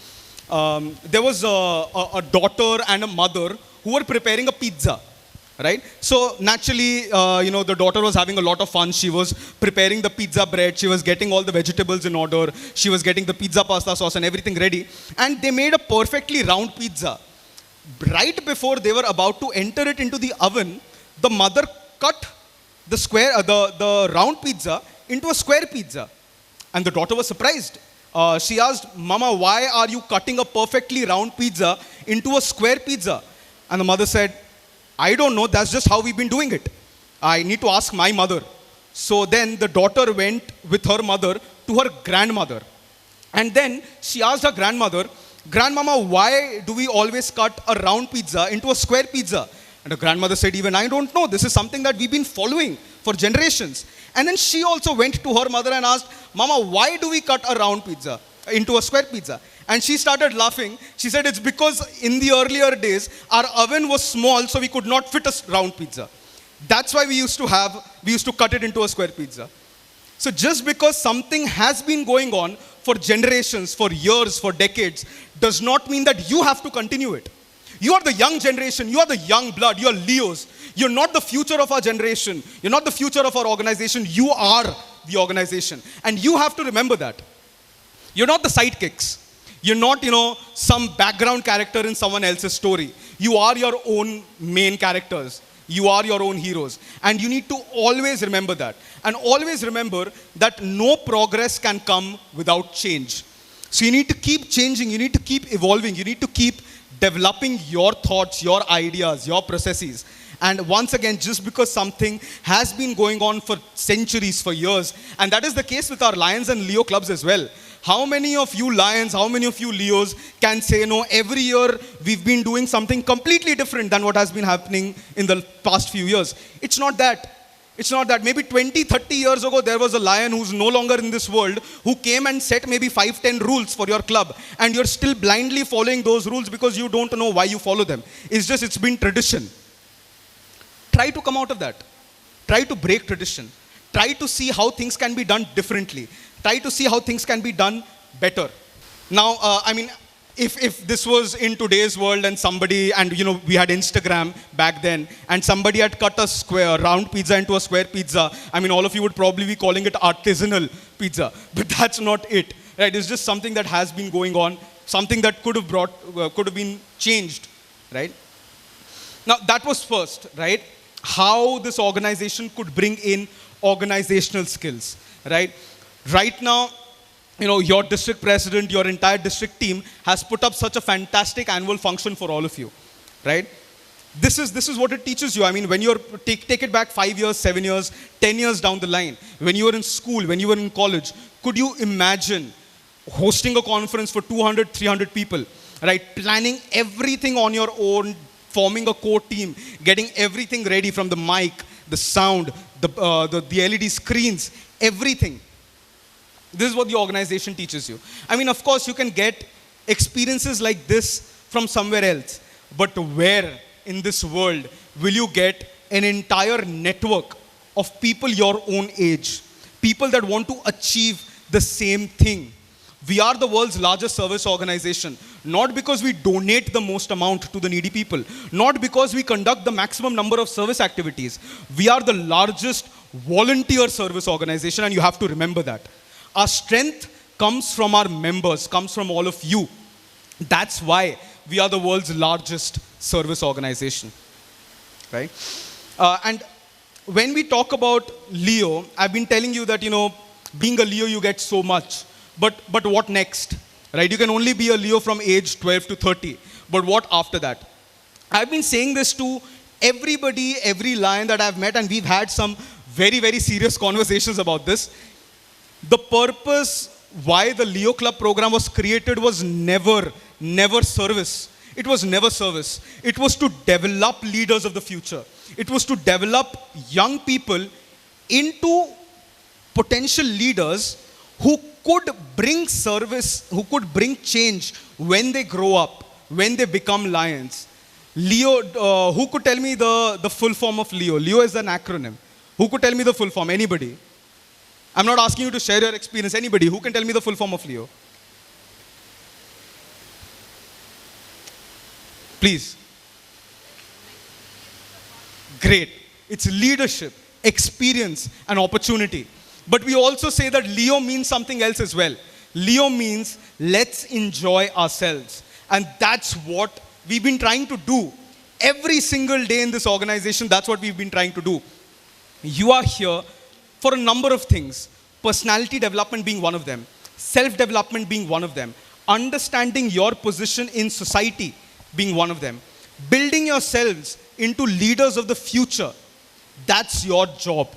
There was a daughter and a mother who were preparing a pizza. Right? So naturally, the daughter was having a lot of fun. She was preparing the pizza bread. She was getting all the vegetables in order. She was getting the pizza pasta sauce and everything ready. And they made a perfectly round pizza. Right before they were about to enter it into the oven, the mother cut the round pizza into a square pizza. And the daughter was surprised. She asked, "Mama, why are you cutting a perfectly round pizza into a square pizza?" And the mother said, "I don't know, that's just how we've been doing it. I need to ask my mother." So then the daughter went with her mother to her grandmother. And then she asked her grandmother, "Grandmama, why do we always cut a round pizza into a square pizza?" And her grandmother said, "Even I don't know. This is something that we've been following for generations." And then she also went to her mother and asked, "Mama, why do we cut a round pizza into a square pizza?" And she started laughing. She said, "It's because in the earlier days, our oven was small, so we could not fit a round pizza. That's why we used to cut it into a square pizza." So just because something has been going on for generations, for years, for decades, does not mean that you have to continue it. You are the young generation. You are the young blood. You are Leos. You're not the future of our generation. You're not the future of our organization. You are the organization. And you have to remember that. You're not the sidekicks. You're not, some background character in someone else's story. You are your own main characters. You are your own heroes. And you need to always remember that. And always remember that no progress can come without change. So you need to keep changing. You need to keep evolving. You need to keep developing your thoughts, your ideas, your processes. And once again, just because something has been going on for centuries, for years, and that is the case with our Lions and Leo clubs as well. How many of you Lions, how many of you Leos can say, "No, every year we've been doing something completely different than what has been happening in the past few years"? It's not that. It's not that. Maybe 20, 30 years ago, there was a lion who's no longer in this world who came and set maybe 5, 10 rules for your club. And you're still blindly following those rules because you don't know why you follow them. It's been tradition. Try to come out of that. Try to break tradition. Try to see how things can be done differently. Try to see how things can be done better. Now, if this was in today's world and somebody, and we had Instagram back then, and somebody had cut a round pizza into a square pizza, all of you would probably be calling it artisanal pizza. But that's not it, right? It's just something that has been going on, something that could have been changed, right? Now, that was first, right? How this organization could bring in organizational skills, right? Right now, your district president, your entire district team has put up such a fantastic annual function for all of you, right? This is what it teaches you. When you're, take it back 5 years, 7 years, 10 years down the line, when you were in school, when you were in college, could you imagine hosting a conference for 200, 300 people, right? Planning everything on your own, forming a core team, getting everything ready from the mic, the sound, the LED screens, everything. This is what the organization teaches you. Of course, you can get experiences like this from somewhere else. But where in this world will you get an entire network of people your own age? People that want to achieve the same thing. We are the world's largest service organization. Not because we donate the most amount to the needy people. Not because we conduct the maximum number of service activities. We are the largest volunteer service organization, and you have to remember that. Our strength comes from our members, comes from all of you. That's why we are the world's largest service organization, right? And when we talk about Leo, I've been telling you that, being a Leo, you get so much. But what next, right? You can only be a Leo from age 12 to 30. But what after that? I've been saying this to everybody, every lion that I've met, and we've had some very, very serious conversations about this. The purpose why the Leo Club program was created was never service. It was never service. It was to develop leaders of the future. It was to develop young people into potential leaders who could bring service, who could bring change when they grow up, when they become lions. Leo, who could tell me the full form of Leo? Leo is an acronym. Who could tell me the full form? Anybody? I'm not asking you to share your experience. Anybody, who can tell me the full form of Leo? Please. Great. It's leadership, experience, and opportunity. But we also say that Leo means something else as well. Leo means let's enjoy ourselves. And that's what we've been trying to do. Every single day in this organization, that's what we've been trying to do. You are here for a number of things. Personality development being one of them. Self-development being one of them. Understanding your position in society being one of them. Building yourselves into leaders of the future. That's your job,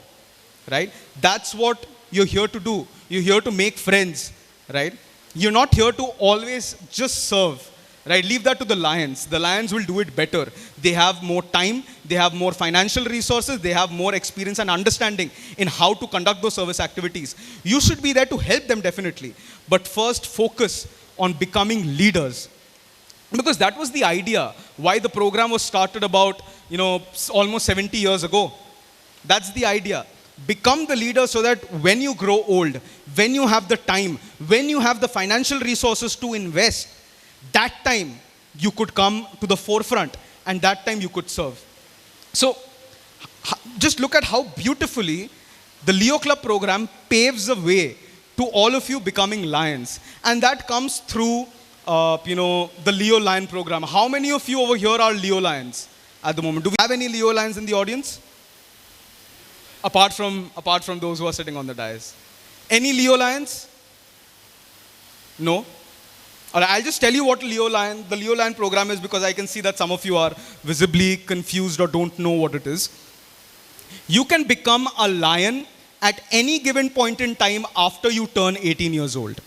right? That's what you're here to do. You're here to make friends, right? You're not here to always just serve, right? Leave that to the lions. The lions will do it better. They have more time. They have more financial resources. They have more experience and understanding in how to conduct those service activities. You should be there to help them definitely. But first, focus on becoming leaders. Because that was the idea why the program was started about, almost 70 years ago. That's the idea. Become the leader so that when you grow old, when you have the time, when you have the financial resources to invest, that time you could come to the forefront and that time you could serve. So just look at how beautifully the Leo Club program paves the way to all of you becoming lions. And that comes through the Leo Lion program. How many of you over here are Leo Lions at the moment? Do we have any Leo Lions in the audience? Apart from those who are sitting on the dais. Any Leo Lions? No? All right, I'll just tell you what the Leo Lion program is, because I can see that some of you are visibly confused or don't know what it is. You can become a lion at any given point in time after you turn 18 years old.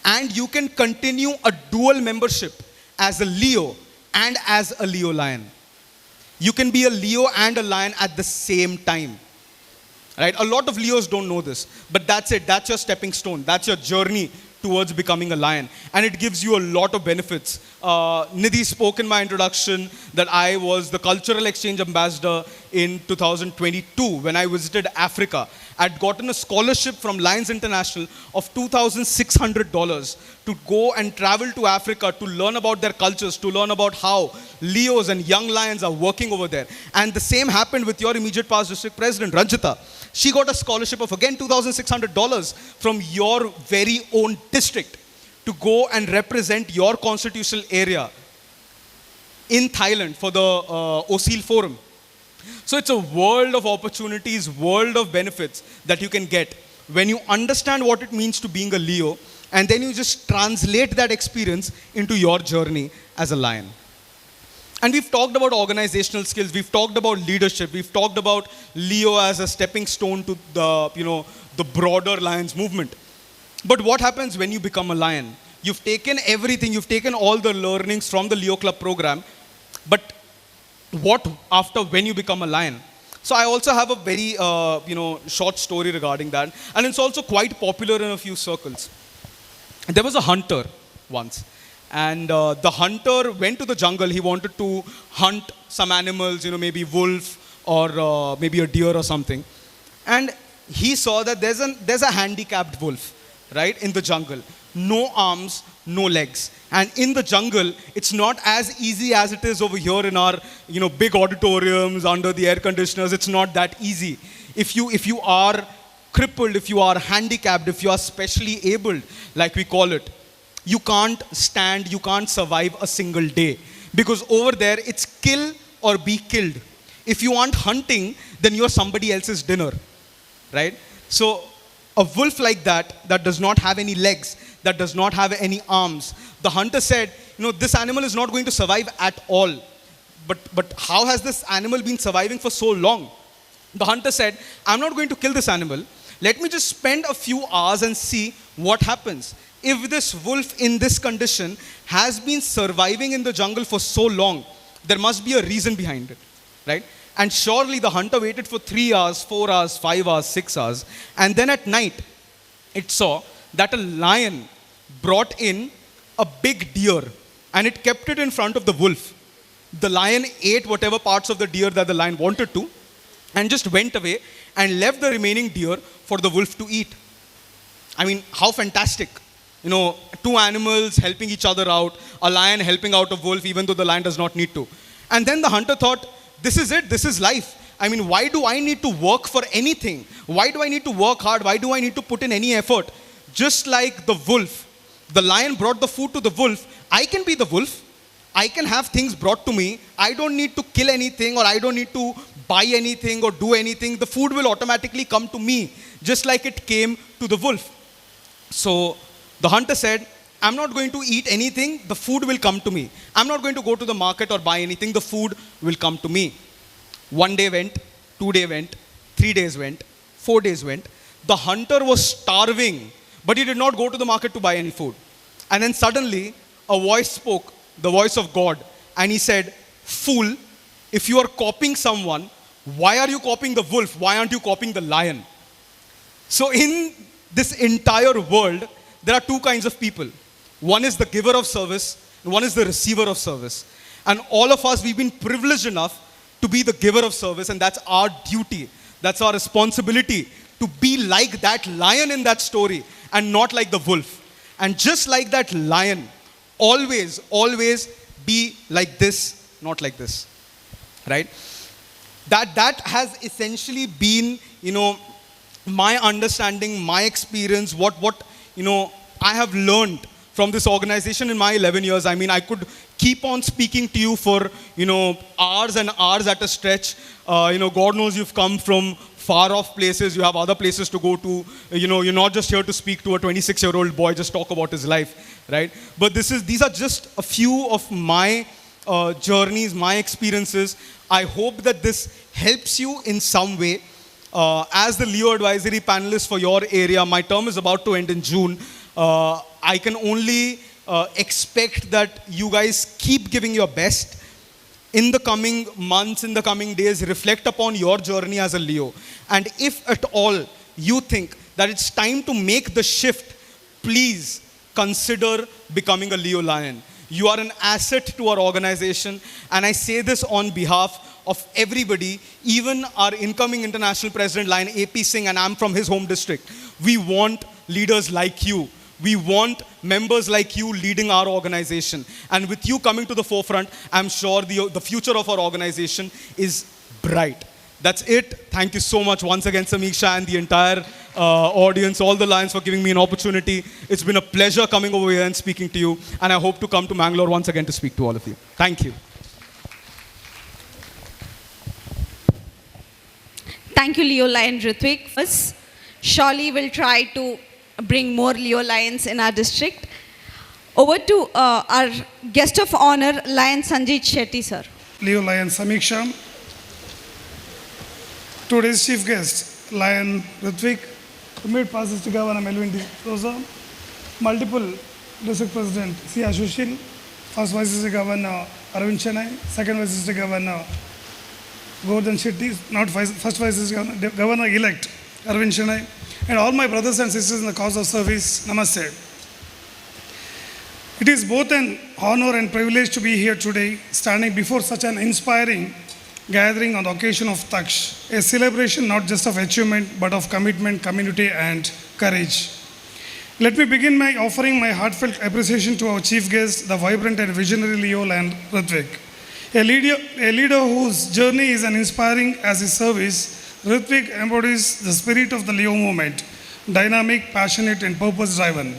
And you can continue a dual membership as a Leo and as a Leo Lion. You can be a Leo and a Lion at the same time. Right? A lot of Leos don't know this, but that's it. That's your stepping stone. That's your journey towards becoming a lion. And it gives you a lot of benefits. Nidhi spoke in my introduction that I was the cultural exchange ambassador in 2022 when I visited Africa. I'd gotten a scholarship from Lions International of $2,600 to go and travel to Africa to learn about their cultures, to learn about how Leos and young lions are working over there. And the same happened with your immediate past district president, Ranjita. She got a scholarship of, again, $2,600 from your very own district to go and represent your constitutional area in Thailand for the OSIL Forum. So it's a world of opportunities, world of benefits that you can get when you understand what it means to being a Leo, and then you just translate that experience into your journey as a lion. And we've talked about organizational skills, we've talked about leadership, we've talked about Leo as a stepping stone to the, the broader Lions movement. But what happens when you become a lion? You've taken everything, you've taken all the learnings from the Leo Club program, but what after when you become a lion? So I also have a very, short story regarding that. And it's also quite popular in a few circles. There was a hunter once. And the hunter went to the jungle. He wanted to hunt some animals, maybe wolf or maybe a deer or something. And he saw that there's a handicapped wolf, right, in the jungle. No arms, no legs. And in the jungle, it's not as easy as it is over here in our, big auditoriums under the air conditioners. It's not that easy. If you are crippled, if you are handicapped, if you are specially abled, like we call it, you can't stand, you can't survive a single day. Because over there, it's kill or be killed. If you aren't hunting, then you're somebody else's dinner, right? So a wolf like that does not have any legs, that does not have any arms, the hunter said, this animal is not going to survive at all. But how has this animal been surviving for so long? The hunter said, I'm not going to kill this animal. Let me just spend a few hours and see what happens. If this wolf in this condition has been surviving in the jungle for so long, there must be a reason behind it, right? And surely the hunter waited for 3 hours, 4 hours, 5 hours, 6 hours. And then at night, it saw that a lion brought in a big deer and it kept it in front of the wolf. The lion ate whatever parts of the deer that the lion wanted to and just went away and left the remaining deer for the wolf to eat. I mean, how fantastic. Two animals helping each other out, a lion helping out a wolf even though the lion does not need to. And then the hunter thought, this is it, this is life. I mean, why do I need to work for anything? Why do I need to work hard? Why do I need to put in any effort? Just like the wolf, the lion brought the food to the wolf. I can be the wolf. I can have things brought to me. I don't need to kill anything or I don't need to buy anything or do anything. The food will automatically come to me, just like it came to the wolf. So the hunter said, I'm not going to eat anything, the food will come to me. I'm not going to go to the market or buy anything, the food will come to me. 1 day went, 2 days went, 3 days went, 4 days went. The hunter was starving, but he did not go to the market to buy any food. And then suddenly, a voice spoke, the voice of God, and he said, fool, if you are copying someone, why are you copying the wolf? Why aren't you copying the lion? So in this entire world, there are two kinds of people. One is the giver of service, and one is the receiver of service. And all of us, we've been privileged enough to be the giver of service, and that's our duty. That's our responsibility, to be like that lion in that story and not like the wolf. And just like that lion, always, always be like this, not like this, right? That has essentially been, my understanding, my experience, what I have learned from this organization in my 11 years. I mean, I could keep on speaking to you for, hours and hours at a stretch. God knows you've come from far off places. You have other places to go to. You're not just here to speak to a 26-year-old boy, just talk about his life, right? But these are just a few of my journeys, my experiences. I hope that this helps you in some way. As the Leo Advisory Panelist for your area, my term is about to end in June. I can only expect that you guys keep giving your best. in the coming months, in the coming days, reflect upon your journey as a Leo. And if at all you think that it's time to make the shift, please consider becoming a Leo Lion. You are an asset to our organization, and I say this on behalf of everybody, even our incoming international president, Lion AP Singh, and I'm from his home district. We want leaders like you. We want members like you leading our organization. And with you coming to the forefront, I'm sure the future of our organization is bright. That's it. Thank you so much once again, Samiksha, and the entire audience, all the Lions, for giving me an opportunity. It's been a pleasure coming over here and speaking to you. And I hope to come to Mangalore once again to speak to all of you. Thank you. Thank you, Leo Lion Ritwik. First, surely we'll try to bring more Leo Lions in our district. Over to our guest of honor, Lion Sanjit Shetty, sir. Leo Lion Samiksha. Today's chief guest, Lion Ritwik, immediate past district governor Melvin D'Souza, multiple district president C. Ashushil, first vice district governor Arvind Chennai, second vice district governor Gordon Shetty, not first vice district governor-elect Arvind Chennai, and all my brothers and sisters in the cause of service, namaste. It is both an honor and privilege to be here today, standing before such an inspiring gathering on the occasion of Taksh, a celebration not just of achievement but of commitment, community, and courage. Let me begin by offering my heartfelt appreciation to our chief guest, the vibrant and visionary Leo Lion Ritwik. A leader whose journey is as inspiring as his service, Ritwik embodies the spirit of the Leo movement, dynamic, passionate, and purpose-driven.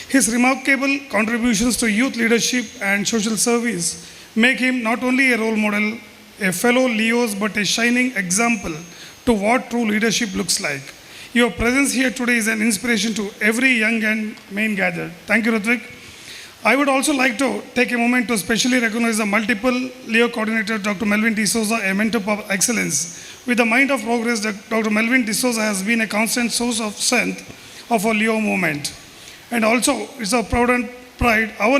His remarkable contributions to youth leadership and social service make him not only a role model, a fellow Leos, but a shining example to what true leadership looks like. Your presence here today is an inspiration to every young and main gathered. Thank you, Ritwik. I would also like to take a moment to especially recognize the multiple Leo coordinator, Dr. Melvin D'Souza, a mentor of excellence. With the mind of progress, Dr. Melvin D'Souza has been a constant source of strength of our Leo movement. And also, it's a proud and pride, our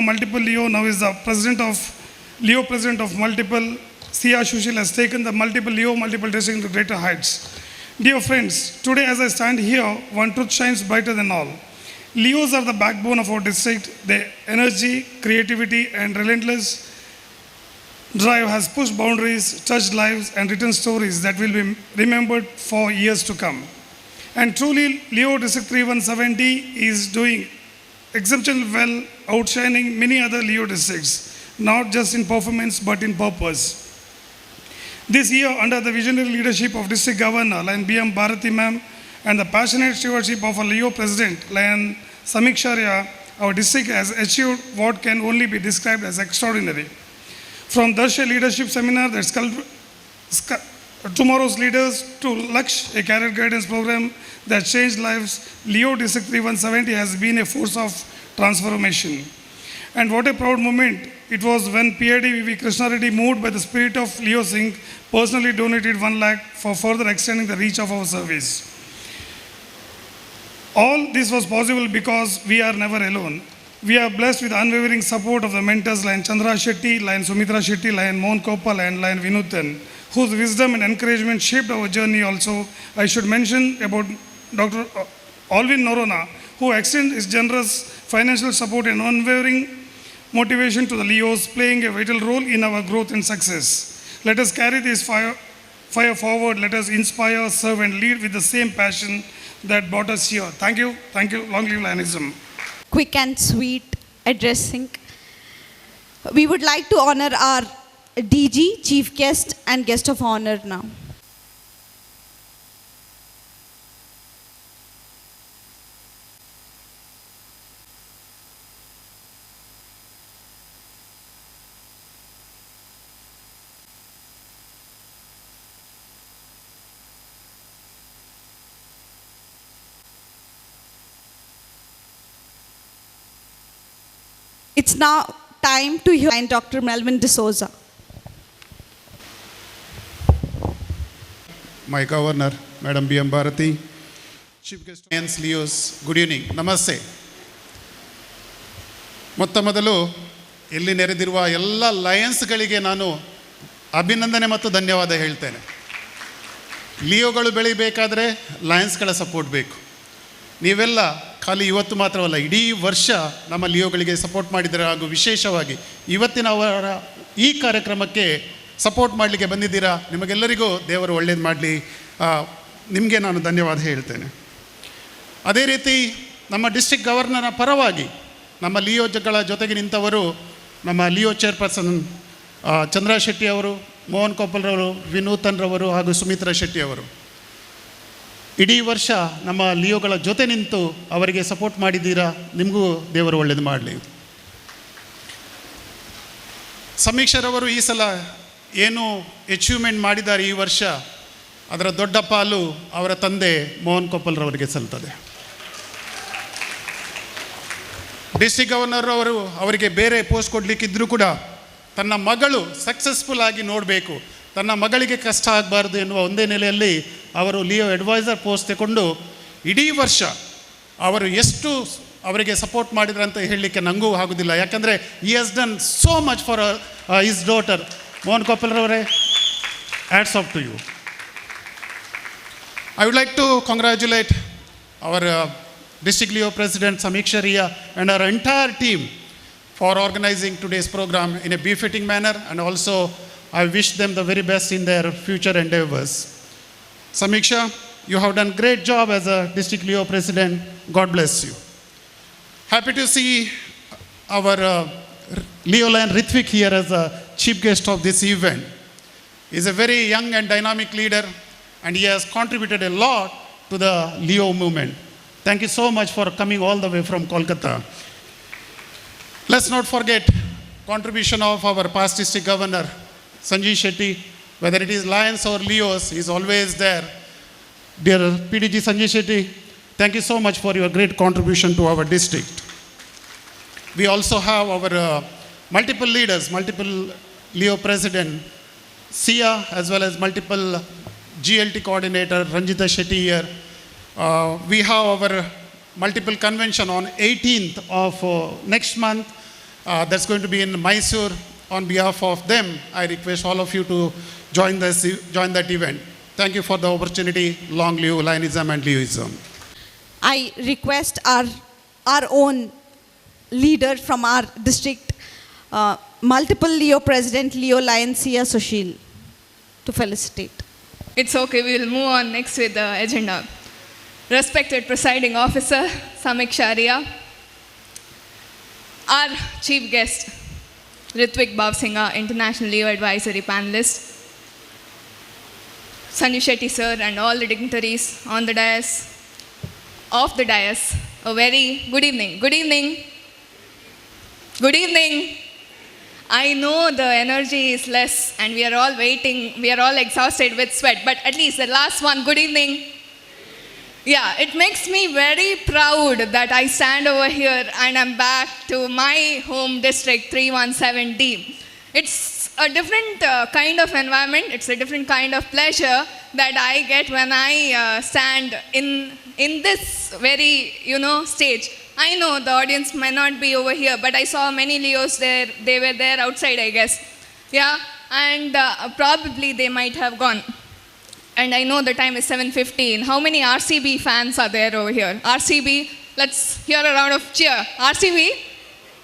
multiple Leo now is the president of multiple, C. Ashushil has taken the multiple Leo, multiple district to greater heights. Dear friends, today as I stand here, one truth shines brighter than all. Leos are the backbone of our district. Their energy, creativity, and relentless drive has pushed boundaries, touched lives, and written stories that will be remembered for years to come. And truly, Leo District 3170 is doing exceptionally well, outshining many other Leo districts, not just in performance, but in purpose. This year, under the visionary leadership of District Governor, Lion B.M. Bharati ma'am, and the passionate stewardship of our Leo President, Lion Samiksha, our district has achieved what can only be described as extraordinary. From Darsha Leadership Seminar that's tomorrow's leaders to Laksh, a career guidance program that changed lives, Leo District 3170 has been a force of transformation. And what a proud moment it was when PID V.V. Krishna Reddy, moved by the spirit of Leo Singh, personally donated 1 lakh for further extending the reach of our service. All this was possible because we are never alone. We are blessed with unwavering support of the mentors Lion Chandra Shetty, Lion Sumitra Shetty, Lion Mohan Kopal, and Lion Vinutan, whose wisdom and encouragement shaped our journey also. I should mention about Dr. Alvin Norona, who extends his generous financial support and unwavering motivation to the Leos, playing a vital role in our growth and success. Let us carry this fire forward. Let us inspire, serve, and lead with the same passion that brought us here. Thank you. Thank you. Long live Lionism. Quick and sweet addressing. We would like to honor our DG, chief guest, and guest of honor now. It's now time to hear Dr. Melvin D'Souza. My governor, Madam B.M. Bharati, chief guest, Lions, Leos, good evening, namaste. మొట్టమొదలు ಇಲ್ಲಿ ನೆರೆದಿರುವ ಎಲ್ಲ ಲಯನ್ಸ್ಗಳಿಗೆ ನಾನು ಅಭಿನಂದನೆ ಮತ್ತು ಧನ್ಯವಾದ ಹೇಳ್ತೇನೆ. ಲಿಯೋಗಳು ಬೆಳಿಬೇಕಾದ್ರೆ ಲಯನ್ಸ್ಗಳ support ಬೇಕು. ನೀವೆಲ್ಲ ಖಾಲಿ ಇವತ್ತು ಮಾತ್ರವಲ್ಲ, ಇಡೀ ವರ್ಷ ನಮ್ಮ ಲಿಯೋಗಳಿಗೆ ಸಪೋರ್ಟ್ ಮಾಡಿದ್ದೀರಾ, ಹಾಗೂ ವಿಶೇಷವಾಗಿ ಇವತ್ತಿನ ಅವರ ಈ ಕಾರ್ಯಕ್ರಮಕ್ಕೆ ಸಪೋರ್ಟ್ ಮಾಡಲಿಕ್ಕೆ ಬಂದಿದ್ದೀರಾ. ನಿಮಗೆಲ್ಲರಿಗೂ ದೇವರು ಒಳ್ಳೇದು ಮಾಡಲಿ. ನಿಮಗೆ ನಾನು ಧನ್ಯವಾದ ಹೇಳ್ತೇನೆ. ಅದೇ ರೀತಿ ನಮ್ಮ ಡಿಸ್ಟ್ರಿಕ್ಟ್ ಗವರ್ನರ್ನ ಪರವಾಗಿ ನಮ್ಮ ಲಿಯೋಗಳ ಜೊತೆಗೆ ನಿಂತವರು ನಮ್ಮ ಲಿಯೋ ಚೇರ್ಪರ್ಸನ್ ಚಂದ್ರ ಶೆಟ್ಟಿ ಅವರು, ಮೋಹನ್ ಕೊಪ್ಪಲ್ರವರು, ವಿನೂತನ್ರವರು ಹಾಗೂ ಸುಮಿತ್ರಾ ಶೆಟ್ಟಿ ಅವರು ಇಡೀ ವರ್ಷ ನಮ್ಮ ಲಿಯೋಗಳ ಜೊತೆ ನಿಂತು ಅವರಿಗೆ ಸಪೋರ್ಟ್ ಮಾಡಿದ್ದೀರಾ. ನಿಮಗೂ ದೇವರು ಒಳ್ಳೇದು ಮಾಡಲಿ. ಸಮೀಕ್ಷರವರು ಈ ಸಲ ಏನು ಅಚೀವ್ಮೆಂಟ್ ಮಾಡಿದ್ದಾರೆ ಈ ವರ್ಷ, ಅದರ ದೊಡ್ಡ ಪಾಲು ಅವರ ತಂದೆ ಮೋಹನ್ ಕೊಪ್ಪಲ್ರವರಿಗೆ ಸಲ್ತದೆ. ಡಿಸ್ಟ್ರಿಕ್ಟ್ ಗವರ್ನರ್ ಅವರು ಅವರಿಗೆ ಬೇರೆ ಪೋಸ್ಟ್ ಕೊಡಲಿಕ್ಕಿದ್ರೂ ಕೂಡ ತನ್ನ ಮಗಳು ಸಕ್ಸಸ್ಫುಲ್ ಆಗಿ ನೋಡಬೇಕು, ತನ್ನ ಮಗಳಿಗೆ ಕಷ್ಟ ಆಗಬಾರ್ದು ಎನ್ನುವ ಒಂದೇ ನೆಲೆಯಲ್ಲಿ ಅವರು ಲಿಯೋ ಅಡ್ವೈಸರ್ ಪೋಸ್ಟ್ ತಗೊಂಡು ಇಡೀ ವರ್ಷ ಅವರು ಎಷ್ಟು ಅವರಿಗೆ ಸಪೋರ್ಟ್ ಮಾಡಿದ್ರು ಅಂತ ಹೇಳಲಿಕ್ಕೆ ನನಗೂ ಆಗೋದಿಲ್ಲ. ಯಾಕಂದರೆ ಈ has done so much for his daughter. Mohan ಕೊಪ್ಪಲ್ರವರೇ, hats off to you. I would like to congratulate our District Leo President Samiksha Riya and our entire team for organizing today's program in a befitting manner, and also I wish them the very best in their future endeavors. Samiksha, you have done great job as a District Leo President. God bless you. Happy to see our Leo Lion Ritvik here as a chief guest of this event. He is a very young and dynamic leader, and he has contributed a lot to the Leo movement. Thank you so much for coming all the way from Kolkata. Let's not forget contribution of our past district governor, Sanjeev Shetty. Whether it is Lions or Leos, he is always there. Dear PDG Sanjeev Shetty, thank you so much for your great contribution to our district. We also have our multiple leaders, multiple Leo president, Sia, as well as multiple GLT coordinator Ranjita Shetty here. We have our multiple convention on 18th of next month. That's going to be in Mysore. On behalf of them, I request all of you to join that event. Thank you for the opportunity. Long live Lionism and Leoism. I request our own leader from our district, multiple Leo president, Leo Lion Sia Sushil, to felicitate. It's okay, we will move on next with the agenda. Respected presiding officer, Samiksha Riya, our chief guest, Ritvik Bhavsingha, International Leo Advisory Panelist, Sanjeev Shetty sir, and all the dignitaries on the dais, off the dais, a very good evening. Good evening. Good evening. I know the energy is less and we are all waiting, we are all exhausted with sweat, but at least the last one, good evening. Yeah, it makes me very proud that I stand over here and I'm back to my home district 317D. It's a different kind of environment, it's a different kind of pleasure that I get when I stand in this very, stage. I know the audience might not be over here, but I saw many Leos there. They were there outside, I guess. Yeah, and probably they might have gone. And I know the time is 7:15. How many RCB fans are there over here? RCB, let's hear a round of cheer. RCB?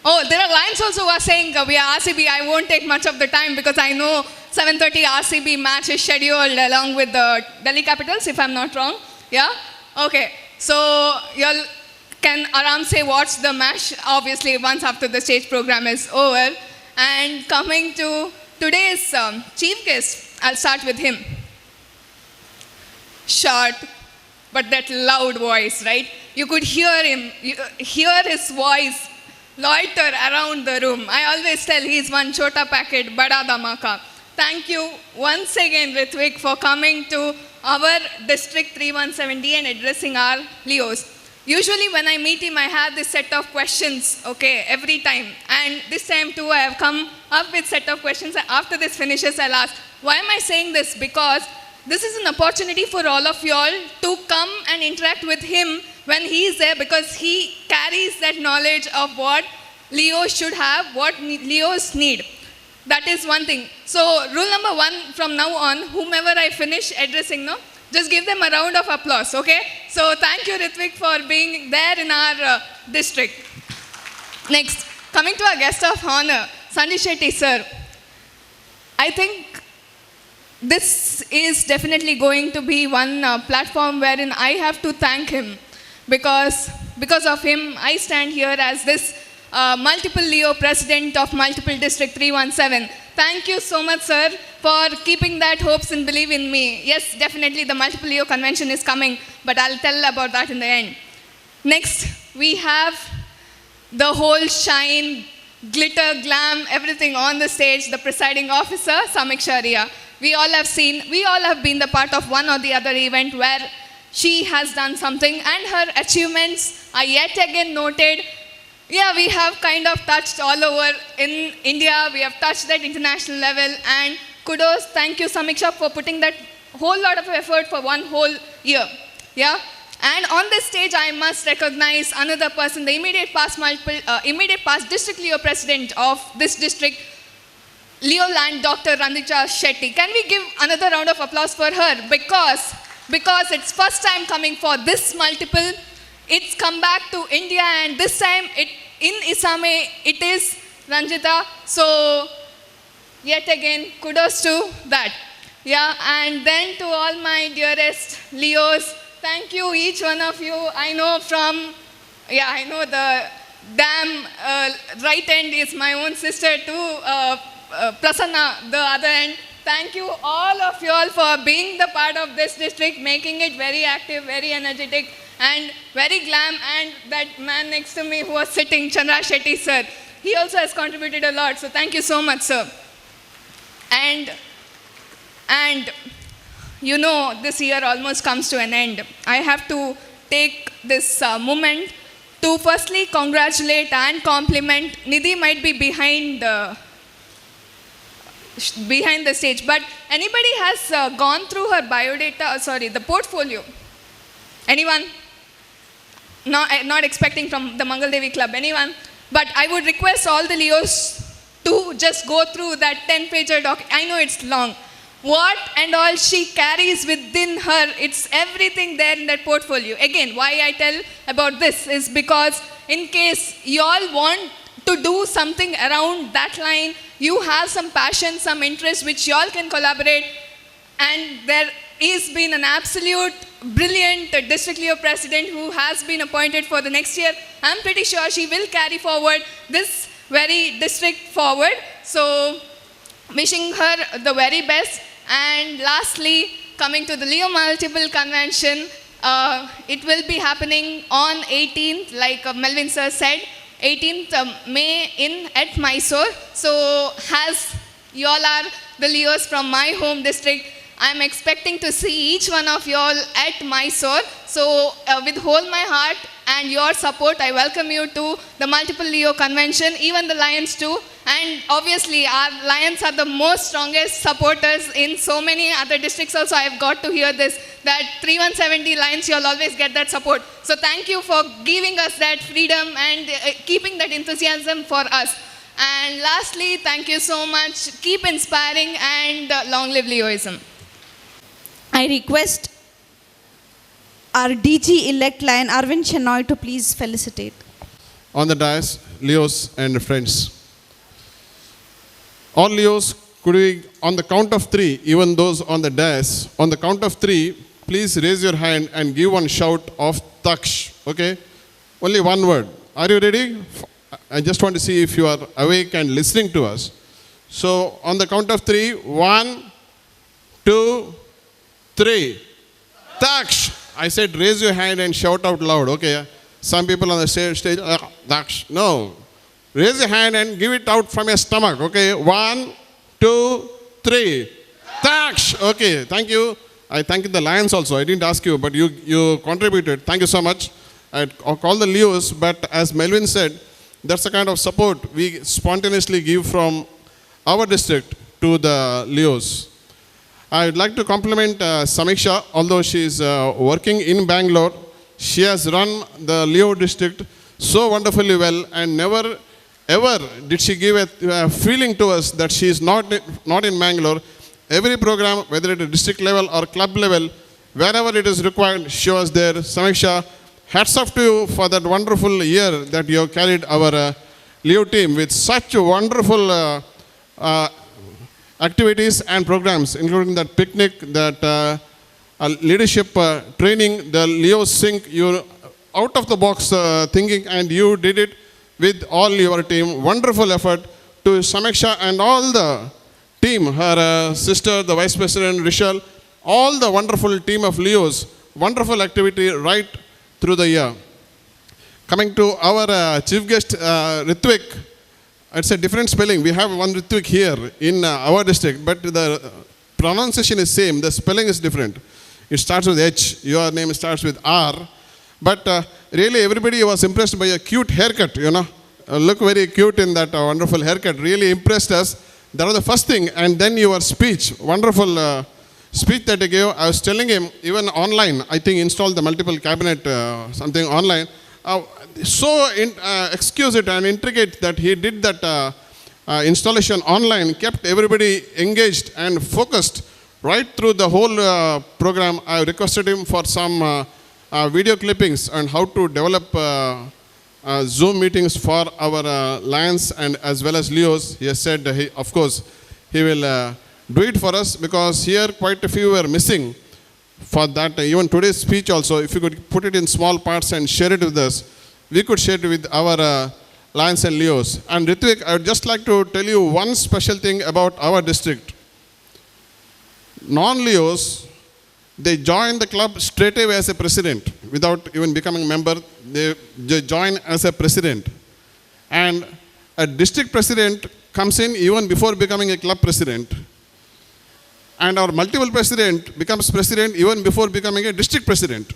Oh, there are Lions also who are saying we are RCB. I won't take much of the time because I know 7:30 RCB match is scheduled along with the Delhi Capitals, if I'm not wrong. Yeah? Okay. So, you'll can aram say watch the match, obviously, once after the stage program is over. And coming to today's chief guest, I'll start with him. Short, but that loud voice, right? You could hear him, hear his voice loiter around the room. I always tell he's one chota packet, bada dhamaka. Thank you once again, Ritvik, for coming to our District 317D and addressing our Leos. Usually when I meet him, I have this set of questions, okay, every time. And this time too, I have come up with set of questions. After this finishes, I'll ask, why am I saying this? Because this is an opportunity for all of you all to come and interact with him when he is there, because he carries that knowledge of what Leos should have, what Leos need. That is one thing. So rule number 1 from now on, whomever I finish addressing, no, just give them a round of applause, okay? So thank you, Ritvik, for being there in our district. Next, coming to our guest of honor, Sanjay Shetty sir. I think this is definitely going to be one platform wherein I have to thank him, because of him I stand here as this multiple Leo president of multiple district 317. Thank you so much, sir, for keeping that hopes and believe in me. Yes, definitely the multiple Leo convention is coming, but I'll tell about that in the end. Next, we have the whole shine, glitter, glam, everything on the stage, the presiding officer, Samiksha Riya. We all have been the part of one or the other event where she has done something and her achievements are yet again noted. Yeah, we have kind of touched all over in India. We have touched that international level, and kudos, thank you Samiksha for putting that whole lot of effort for one whole year. Yeah, and on this stage I must recognize another person, the immediate past district Leo president of this district, Leo Land, Dr. Randhika Shetty. Can we give another round of applause for her? Because it's first time coming for this multiple. It's come back to India, and this time in Isame it is Ranjita. So yet again, kudos to that. Yeah, and then to all my dearest Leos, thank you, each one of you. I know the damn right end is my own sister too, Prasanna, the other end. Thank you all of you all for being the part of this district, making it very active, very energetic, and very glam. And that man next to me who was sitting, Chandra Shetty sir, he also has contributed a lot. So thank you so much, sir. And you know, this year almost comes to an end. I have to take this moment to firstly congratulate and compliment. Nidhi might be behind the stage, but anybody has gone through her biodata, the portfolio? Anyone? Not expecting from the Mangal Devi Club, anyone? But I would request all the Leos to just go through that 10-pager doc. I know it's long. What and all she carries within her, it's everything there in that portfolio. Again, why I tell about this is because in case you all want to do something around that line, you have some passion, some interest which you all can collaborate, and there is been an absolute brilliant district Leo president who has been appointed for the next year. I'm pretty sure she will carry forward this very district forward. So wishing her the very best. And lastly, coming to the Leo Multiple Convention, it will be happening on 18th, like Melvin sir said, 18th May at Mysore. So as you all are the Leos from my home district, I'm expecting to see each one of you all at Mysore. So with whole my heart and your support, I welcome you to the Multiple Leo Convention, even the Lions too. And obviously our Lions are the most strongest supporters in so many other districts also. I have got to hear this, that 3170 Lions, you'll always get that support. So thank you for giving us that freedom and keeping that enthusiasm for us. And lastly, thank you so much. Keep inspiring, and long live Leoism. I request our DG-elect Lion Arvind Chenoy to please felicitate. On the dais, Leos and friends. All Leos, could we, on the count of 3, even those on the dais, on the count of 3, please raise your hand and give one shout of Taksh, okay? Only one word. Are you ready? I just want to see if you are awake and listening to us. So, on the count of 3, 1, 2, 3. Taksh. I said raise your hand and shout out loud, okay? Some people on the stage, Taksh. No. Raise your hand and give it out from your stomach, okay? 1, 2, 3. Taksh. Okay, thank you. I thank the Lions also. I didn't ask you, but you contributed. Thank you so much. I'll call the Leos, but as Melvin said, that's the kind of support we spontaneously give from our district to the Leos. I would like to compliment Samiksha, although she is working in Bangalore. She has run the Leo district so wonderfully well and never ever did she give a feeling to us that she is not in Mangalore. Every program, whether at a district level or club level, wherever it is required, she was there. Samiksha, hats off to you for that wonderful year that you have carried our Leo team with such wonderful activities and programs, including that picnic, that leadership training, the Leo Sync, you out of the box thinking, and you did it with all your team. Wonderful effort to Samiksha and all the team, her sister, the Vice President, Rishal, all the wonderful team of Leos. Wonderful activity right through the year. Coming to our chief guest, Ritvik, it's a different spelling. We have one Ritvik here in our district, but the pronunciation is same. The spelling is different. It starts with H. Your name starts with R. But really, everybody was impressed by a cute haircut, you know. Look very cute in that wonderful haircut. Really impressed us. That was the first thing. And then your speech, wonderful speech that you gave. I was telling him, even online, I think installed the multiple cabinet, something online. So exquisite and intricate that he did that installation online, kept everybody engaged and focused right through the whole program. I requested him for some video clippings on how to develop Zoom meetings for our Lions and as well as Leos. He has said, of course, he will do it for us, because here quite a few were missing for that. Even today's speech also, if you could put it in small parts and share it with us, we could share it with our Lions and Leos. And Ritvik, I would just like to tell you one special thing about our district. Non-Leos, they join the club straight away as a president without even becoming a member. They join as a president. And a district president comes in even before becoming a club president. And our multiple president becomes president even before becoming a district president.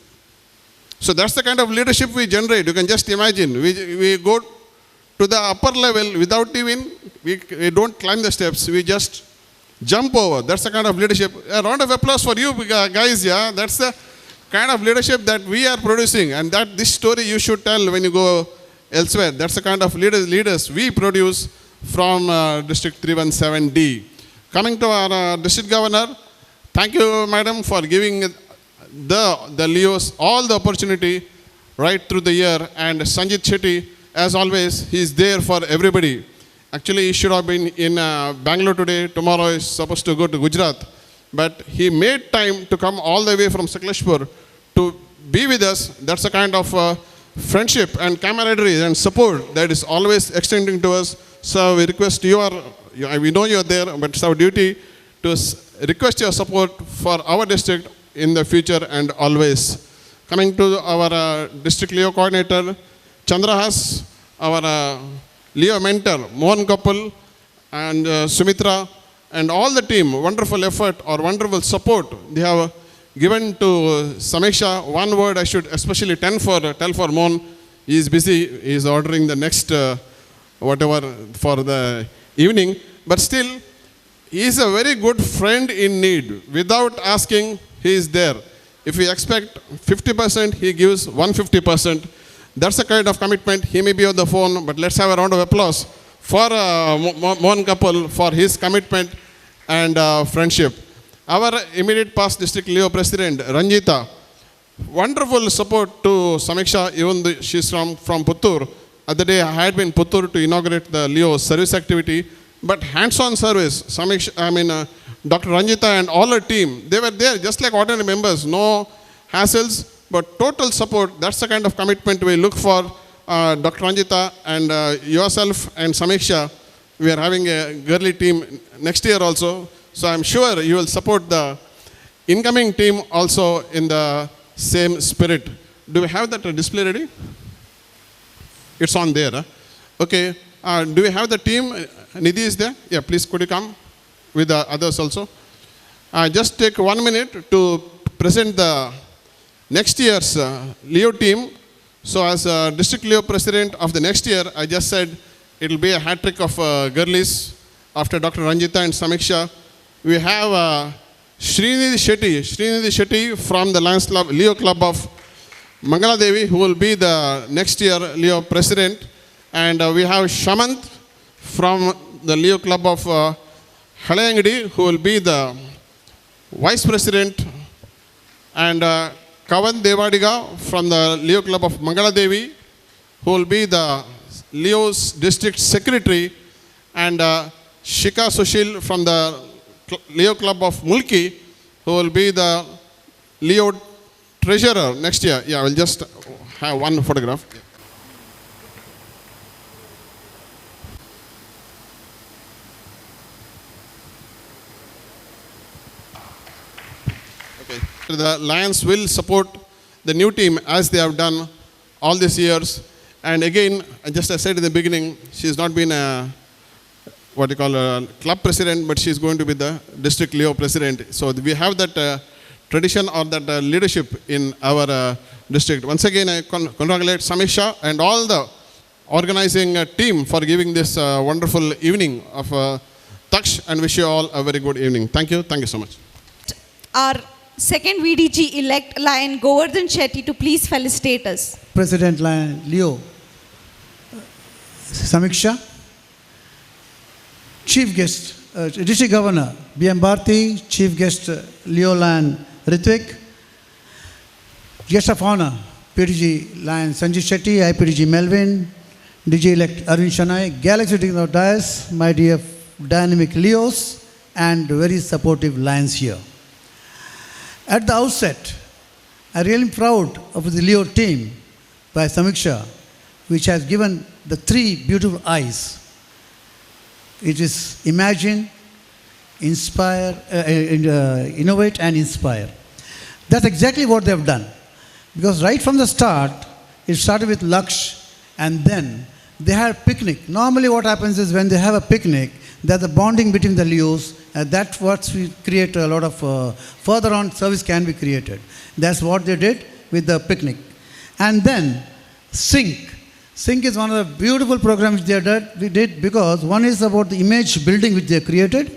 So that's the kind of leadership we generate. You can just imagine. We go to the upper level without even, we don't climb the steps. We just jump over. That's the kind of leadership. A round of applause for you guys, yeah. That's the kind of leadership that we are producing, and that this story you should tell when you go elsewhere. That's the kind of leaders we produce from District 317D. Coming to our district governor, thank you, madam, for giving the Leos all the opportunity right through the year. And Sanjit Shetty, as always, he is there for everybody. Actually, he should have been in Bangalore today. Tomorrow is supposed to go to Gujarat. But he made time to come all the way from Sakleshpur to be with us. That's a kind of friendship and camaraderie and support that is always extending to us. So we request we know you are there, but it's our duty to request your support for our district in the future and always. Coming to our district Leo coordinator, Chandrahas, our Leo mentor, Mohan Kapul and Sumitra, and all the team, wonderful effort or wonderful support they have given to Samiksha. One word I should especially tell for Mohan. He is busy, he is ordering the next whatever for the evening, but still he is a very good friend in need. Without asking, he is there. If we expect 50%, he gives 150%. That's the kind of commitment. He may be on the phone, but let's have a round of applause for Mohan Kapul for his commitment and friendship. Our immediate past district Leo president, Ranjita, wonderful support to Samiksha, even though she's from Puttur. Other day I had been Puttur to inaugurate the Leo service activity, but hands-on service, Dr. Ranjita and all her team, they were there just like ordinary members, no hassles, but total support. That's the kind of commitment we look for. Dr. Ranjita and yourself and Samiksha, we are having a girly team next year also. So I'm sure you will support the incoming team also in the same spirit. Do we have that display ready? It's on there. Huh? Okay. Do we have the team? Nidhi is there? Yeah, please could you come with the others also? Just take 1 minute to present the next year's Leo team. So as District Leo President of the next year, I just said it will be a hat trick of girlies after Dr. Ranjita and Samiksha. We have Srinidhi Shetty from the Lions Club, Leo Club of Mangala Devi, who will be the next year Leo President. And we have Shamant from the Leo Club of Halayangadi, who will be the Vice President, and Kavan Devadiga from the Leo Club of Mangala Devi, who will be the Leo's District Secretary, and Shika Sushil from the Leo Club of Mulki, who will be the Leo Treasurer next year. Yeah, we'll just have one photograph. Okay. The Lions will support the new team as they have done all these years. And again, just as I said in the beginning, she's not been a club president, but she's going to be the district Leo president. So we have that tradition or that leadership in our district. Once again, I congratulate Samiksha and all the organizing team for giving this wonderful evening of Taksh, and wish you all a very good evening. Thank you. Thank you so much. Our second VDG-elect Lion Govardhan Shetty to please felicitate us. President Lion Leo Samiksha, Chief Guest, District Governor B.M. Bharti, Chief Guest Leo Lion Ritvik, Guest of Honor PDG Lion Sanjit Shetty, IPDG Melvin, DG-elect Arvind Shanai, Galaxy Dignity Dias, my dear dynamic Leos, and very supportive Lions here. At the outset, I am really proud of the Leo team by Samiksha, which has given the three beautiful eyes. It is imagine, inspire, innovate and inspire. That's exactly what they have done. Because right from the start, it started with Laksh, and then they had a picnic. Normally what happens is when they have a picnic, there's a bonding between the Leos, and that's what we create a lot of further on service can be created. That's what they did with the picnic. And then Sync. Sync is one of the beautiful programs we did, because one is about the image building which they created,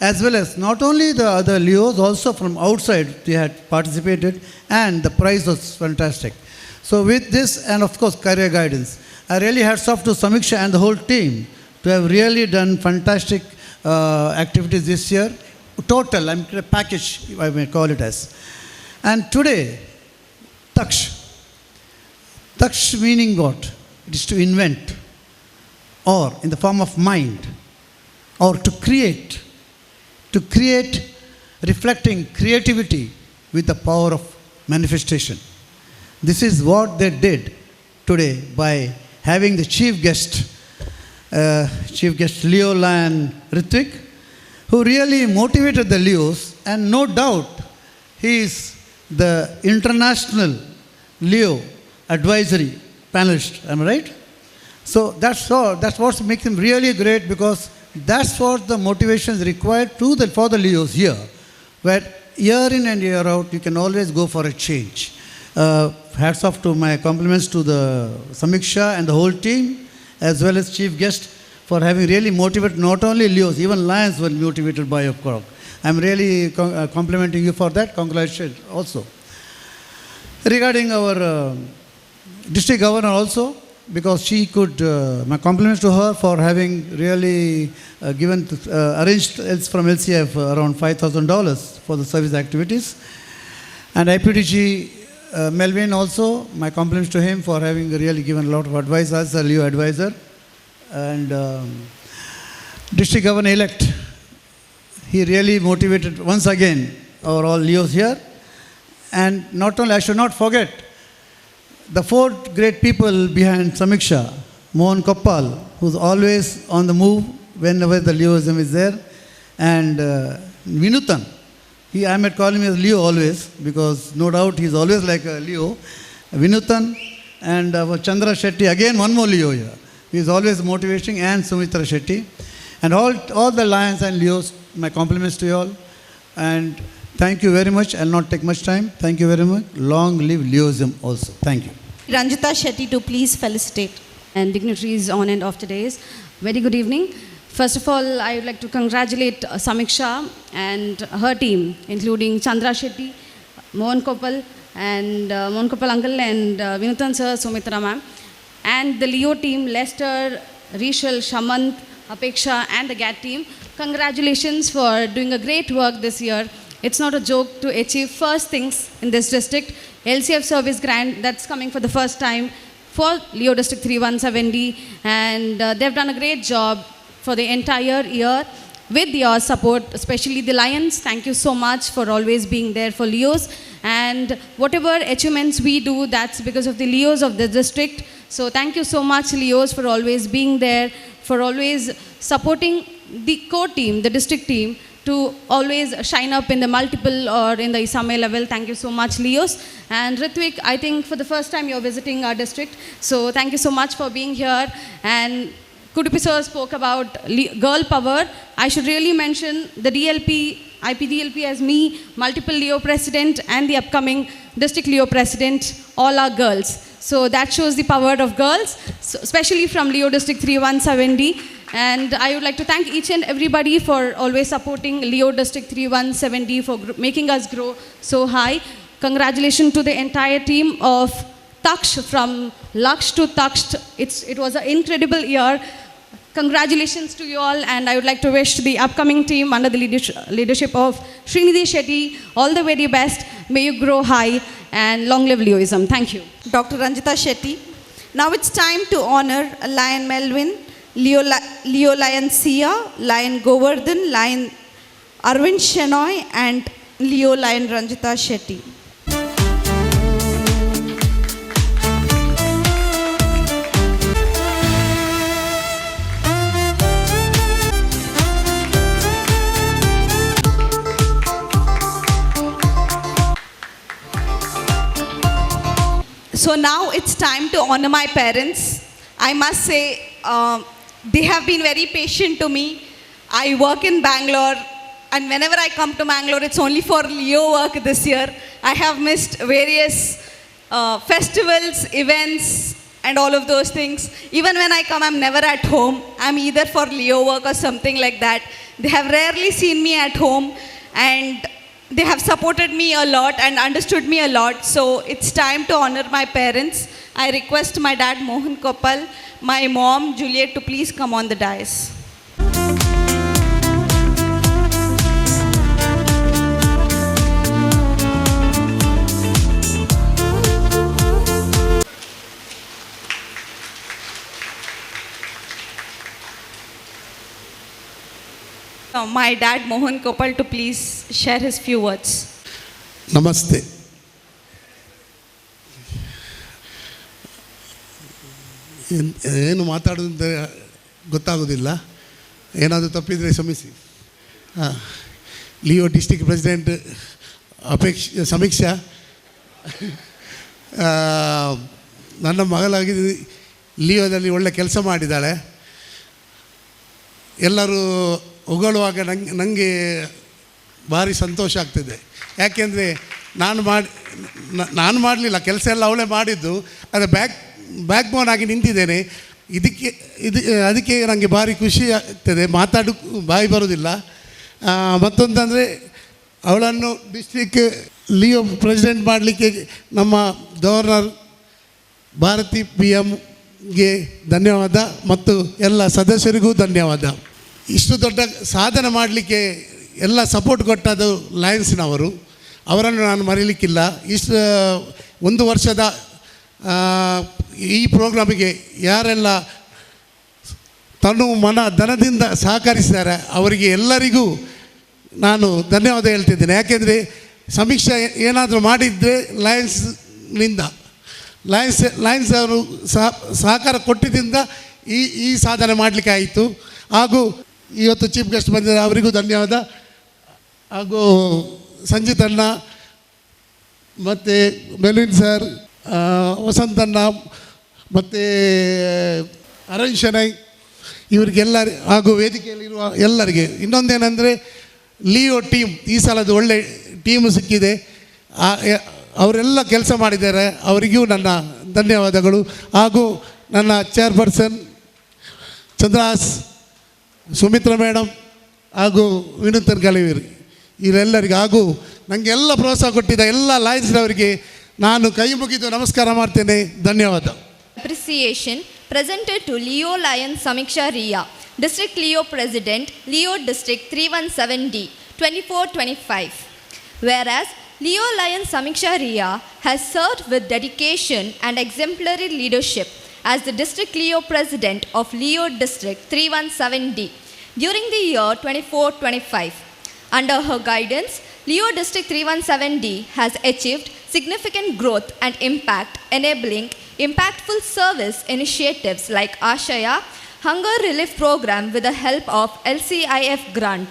as well as not only the other Leos, also from outside they had participated, and the prize was fantastic. So with this, and of course career guidance, I really hats off to Samiksha and the whole team to have really done fantastic activities this year. Total, I'm a package, I may call it as. And today, Taksh. Taksh meaning what? It is to invent, or in the form of mind, or to create, reflecting creativity with the power of manifestation. This is what they did today by having the chief guest Leo Lion Ritvik, who really motivated the Leos, and no doubt he is the international Leo advisory panelist, am I right? So that's what makes him really great, because that's what the motivation is required for the Leos here, where year in and year out you can always go for a change. Hats off to my compliments to the Samiksha and the whole team, as well as chief guest, for having really motivated not only Leos, even Lions were motivated by your crowd. I'm really complimenting you for that. Congratulations also. Regarding our district governor also, because she could, my compliments to her for having really arranged from LCF around $5,000 for the service activities. And IPDG Melvin also, my compliments to him for having really given a lot of advice as a Leo advisor. And district governor-elect, he really motivated once again our all Leos here. And not only, I should not forget, the four great people behind Samiksha, Mohan Koppal, who's always on the move whenever the Leoism is there, and Vinutan. I might call him as Leo always, because no doubt he's always like a Leo. Vinutan and Chandra Shetty, again one more Leo here. He's always motivating, and Sumitra Shetty. And all the Lions and Leos, my compliments to you all. And thank you very much. I'll not take much time. Thank you very much. Long live Leoism also. Thank you. Ranjita Shetty to please felicitate. And dignitaries on and off today's. Very good evening. First of all, I would like to congratulate Samiksha and her team, including Chandra Shetty, Mohan Koppal, and Mohan Koppal uncle, and Vinutan sir, Sumitra ma'am. and the Leo team, Lester, Rishal, Shamant, Apeksha, and the GAT team. Congratulations for doing a great work this year. It's not a joke to achieve first things in this district. LCF service grant that's coming for the first time for Leo District 3170, and they've done a great job for the entire year with your support, especially the Lions. Thank you so much for always being there for Leos, and whatever achievements we do, that's because of the Leos of the district. So thank you so much, Leos, for always being there, for always supporting the core team, the district team, to always shine up in the multiple or in the Isame level. Thank you so much, Leos. And Ritvik, I think for the first time you're visiting our district, so thank you so much for being here. And Kudupi sir spoke about girl power. I should really mention the DLP, IPDLP as me, multiple Leo president, and the upcoming district Leo president, all are girls. So that shows the power of girls, so especially from Leo District 3170. And I would like to thank each and everybody for always supporting Leo District 3170, for making us grow so high. Congratulations to the entire team of Taksh, from Laksh to Taksh. It was an incredible year. Congratulations to you all, and I would like to wish the upcoming team under the leadership of Srinidhi Shetty all the very best. May you grow high and long live Leoism. Thank you. Dr. Ranjita Shetty. Now it's time to honor Lion Melvin, Leo Lion Sia, Lion Govardhan, Lion Arvind Shenoy, and Leo Lion Ranjita Shetty. So now it's time to honor my parents. I must say, they have been very patient to me. I work in Bangalore, and whenever I come to Bangalore, it's only for Leo work this year. I have missed various festivals, events, and all of those things. Even when I come, I'm never at home. I'm either for Leo work or something like that. They have rarely seen me at home, and they have supported me a lot and understood me a lot. So it's time to honor my parents. I request my dad Mohan Kopal, my mom Juliet, to please come on the dais. My dad Mohan Kopal to please share his few words. Namaste. ಏನು ಮಾತಾಡೋದಂತ ಗೊತ್ತಾಗೋದಿಲ್ಲ, ಏನಾದರೂ ತಪ್ಪಿದರೆ ಕ್ಷಮಿಸಿ. Leo district president ಸಮೀಕ್ಷಾ, ನನ್ನ ಮಗಳಾಗಿ ಲಿಯೋದಲ್ಲಿ ಒಳ್ಳೆ ಕೆಲಸ ಮಾಡಿದ್ದಾಳೆ. ಎಲ್ಲರೂ ಹೊಗಳುವಾಗ ನನಗೆ ಭಾರಿ ಸಂತೋಷ ಆಗ್ತಿದೆ. ಯಾಕೆಂದರೆ ನಾನು ಮಾಡಲಿಲ್ಲ, ಕೆಲಸ ಎಲ್ಲ ಅವಳೇ ಮಾಡಿದ್ದು. ಅದು ಬ್ಯಾಕ್ ಬೋನ್ ಆಗಿ ನಿಂತಿದ್ದೇನೆ. ಅದಕ್ಕೆ ನನಗೆ ಭಾರಿ ಖುಷಿ ಆಗ್ತದೆ. ಬಾಯಿ ಬರೋದಿಲ್ಲ. ಮತ್ತೊಂದಂದರೆ ಅವಳನ್ನು ಡಿಸ್ಟ್ರಿಕ್ ಲಿಯೋ ಪ್ರೆಸಿಡೆಂಟ್ ಮಾಡಲಿಕ್ಕೆ ನಮ್ಮ ಗವರ್ನರ್ ಭಾರತಿ PM-ಗೆ ಧನ್ಯವಾದ, ಮತ್ತು ಎಲ್ಲ ಸದಸ್ಯರಿಗೂ ಧನ್ಯವಾದ. ಇಷ್ಟು ದೊಡ್ಡ ಸಾಧನೆ ಮಾಡಲಿಕ್ಕೆ ಎಲ್ಲ ಸಪೋರ್ಟ್ ಕೊಟ್ಟದ್ದು ಲಯನ್ಸ್ನವರು, ಅವರನ್ನು ನಾನು ಮರೀಲಿಕ್ಕಿಲ್ಲ. ಇಷ್ಟು ಒಂದು ವರ್ಷದ ಈ ಪ್ರೋಗ್ರಾಮಿಗೆ ಯಾರೆಲ್ಲ ತನು ಮನ ಧನದಿಂದ ಸಹಕರಿಸಿದ್ದಾರೆ ಅವರಿಗೆ ಎಲ್ಲರಿಗೂ ನಾನು ಧನ್ಯವಾದ ಹೇಳ್ತಿದ್ದೇನೆ. ಯಾಕೆಂದರೆ ಸಮೀಕ್ಷೆ ಏನಾದರೂ ಮಾಡಿದರೆ ಲಯನ್ಸ್ ಅವರು ಸಹಕಾರ ಕೊಟ್ಟಿದ್ದರಿಂದ ಈ ಸಾಧನೆ ಮಾಡಲಿಕ್ಕೆ ಆಯಿತು. ಹಾಗೂ ಇವತ್ತು ಚೀಫ್ ಗೆಸ್ಟ್ ಬಂದಿದ್ದಾರೆ, ಅವರಿಗೂ ಧನ್ಯವಾದ. ಹಾಗೂ ಸಂಜಿತ್ ಅಣ್ಣ, ಮತ್ತು ಮೆಲ್ವಿನ್ ಸರ್, ವಸಂತಣ್ಣ, ಮತ್ತು ಅರವಿಂದ್ ಶೆಣೈ, ಇವರಿಗೆಲ್ಲರಿ, ಹಾಗೂ ವೇದಿಕೆಯಲ್ಲಿರುವ ಎಲ್ಲರಿಗೆ. ಇನ್ನೊಂದೇನೆಂದರೆ ಲಿಯೋ ಟೀಮ್ ಈ ಸಲದ ಒಳ್ಳೆ ಟೀಮು ಸಿಕ್ಕಿದೆ. ಅವರೆಲ್ಲ ಕೆಲಸ ಮಾಡಿದ್ದಾರೆ, ಅವರಿಗೂ ನನ್ನ ಧನ್ಯವಾದಗಳು. ಹಾಗೂ ನನ್ನ ಚೇರ್ಪರ್ಸನ್ ಚಂದ್ರಾಸ್, ಸುಮಿತ್ರಾ ಮೇಡಮ್, ಹಾಗೂ ವಿನೂತನ್ ಕಲಿವೀರ್, ಇವರೆಲ್ಲರಿಗೆ, ಹಾಗೂ ನನಗೆ ಎಲ್ಲ ಪ್ರೋತ್ಸಾಹ ಕೊಟ್ಟಿದ್ದ ಎಲ್ಲ ಲಯನ್ಸ್ನವರಿಗೆ ನಾನು ಕೈ ಮುಗಿದು ನಮಸ್ಕಾರ ಮಾಡ್ತೇನೆ. ಧನ್ಯವಾದ. appreciation presented to Leo Lion Samiksha Ria, District Leo President, Leo District 317D, 24-25. Whereas Leo Lion Samiksha Ria has served with dedication and exemplary leadership as the District Leo President of Leo District 317D during the year 24-25. Under her guidance, Leo District 317D has achieved significant growth and impact, enabling impactful service initiatives like Ashaya, Hunger Relief Program with the help of LCIF grant,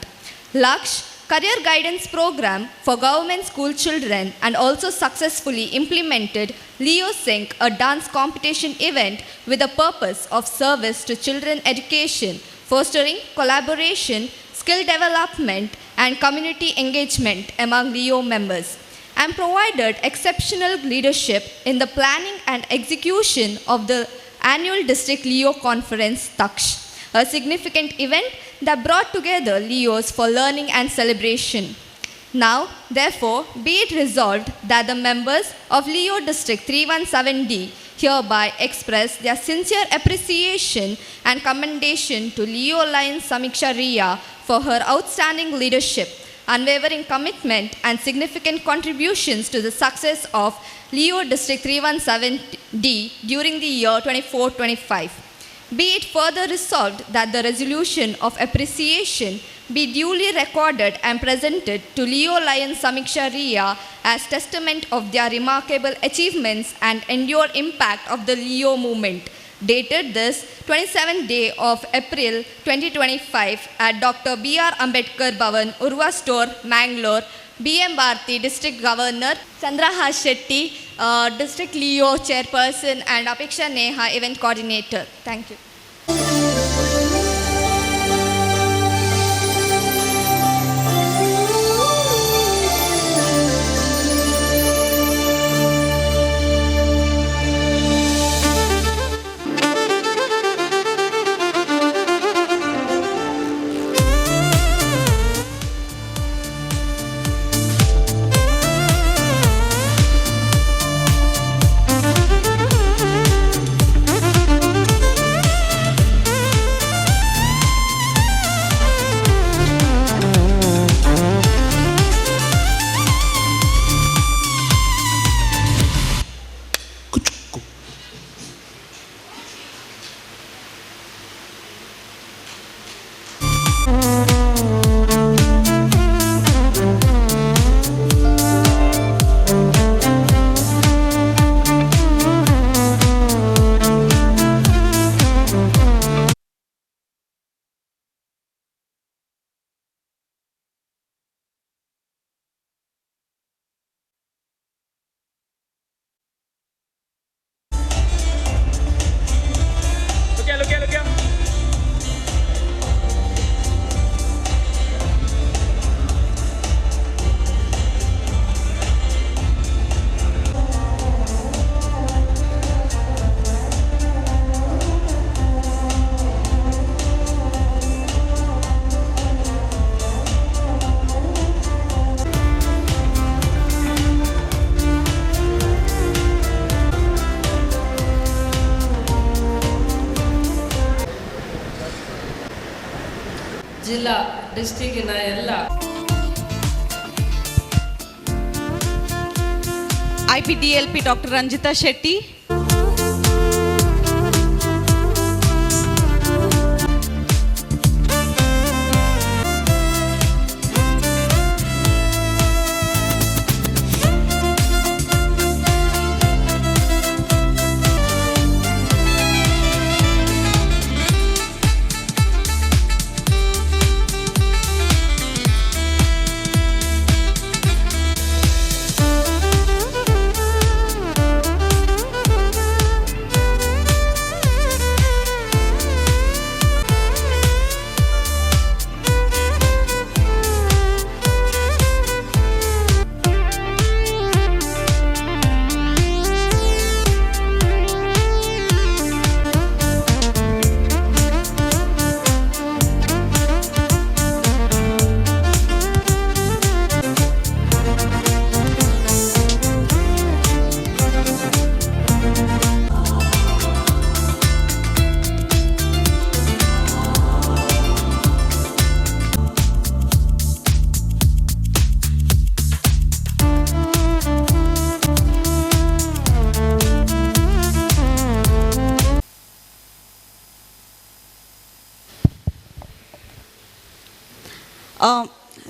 Laksh, Career Guidance Program for government school children, and also successfully implemented Leo Sync, a dance competition event with the purpose of service to children education, fostering collaboration, skill development, and community engagement among Leo members, and provided exceptional leadership in the planning and execution of the annual District Leo Conference Taksh, a significant event that brought together Leos for learning and celebration. Now, therefore, be it resolved that the members of Leo District 317D hereby express their sincere appreciation and commendation to Leo Lion Samiksha Ria for her outstanding leadership, unwavering commitment, and significant contributions to the success of Leo District 317D during the year 24-25. Be it further resolved that the resolution of appreciation be duly recorded and presented to Leo Lion Samiksha Ria as testament of their remarkable achievements and endured impact of the Leo movement. Dated this 27th day of April 2025 at Dr. B.R. Ambedkar Bhavan, Urva Store, Mangalore. B.M. Bharti, District Governor, Chandrahas Shetty, District Leo Chairperson, and Apeksha Neha, Event Coordinator. Thank you. ಜಿಲ್ಲಾ ಡಿಸ್ಟ್ರಿಕ್ಟಿನ ಎಲ್ಲ IPDLP Dr. Ranjita Shetty,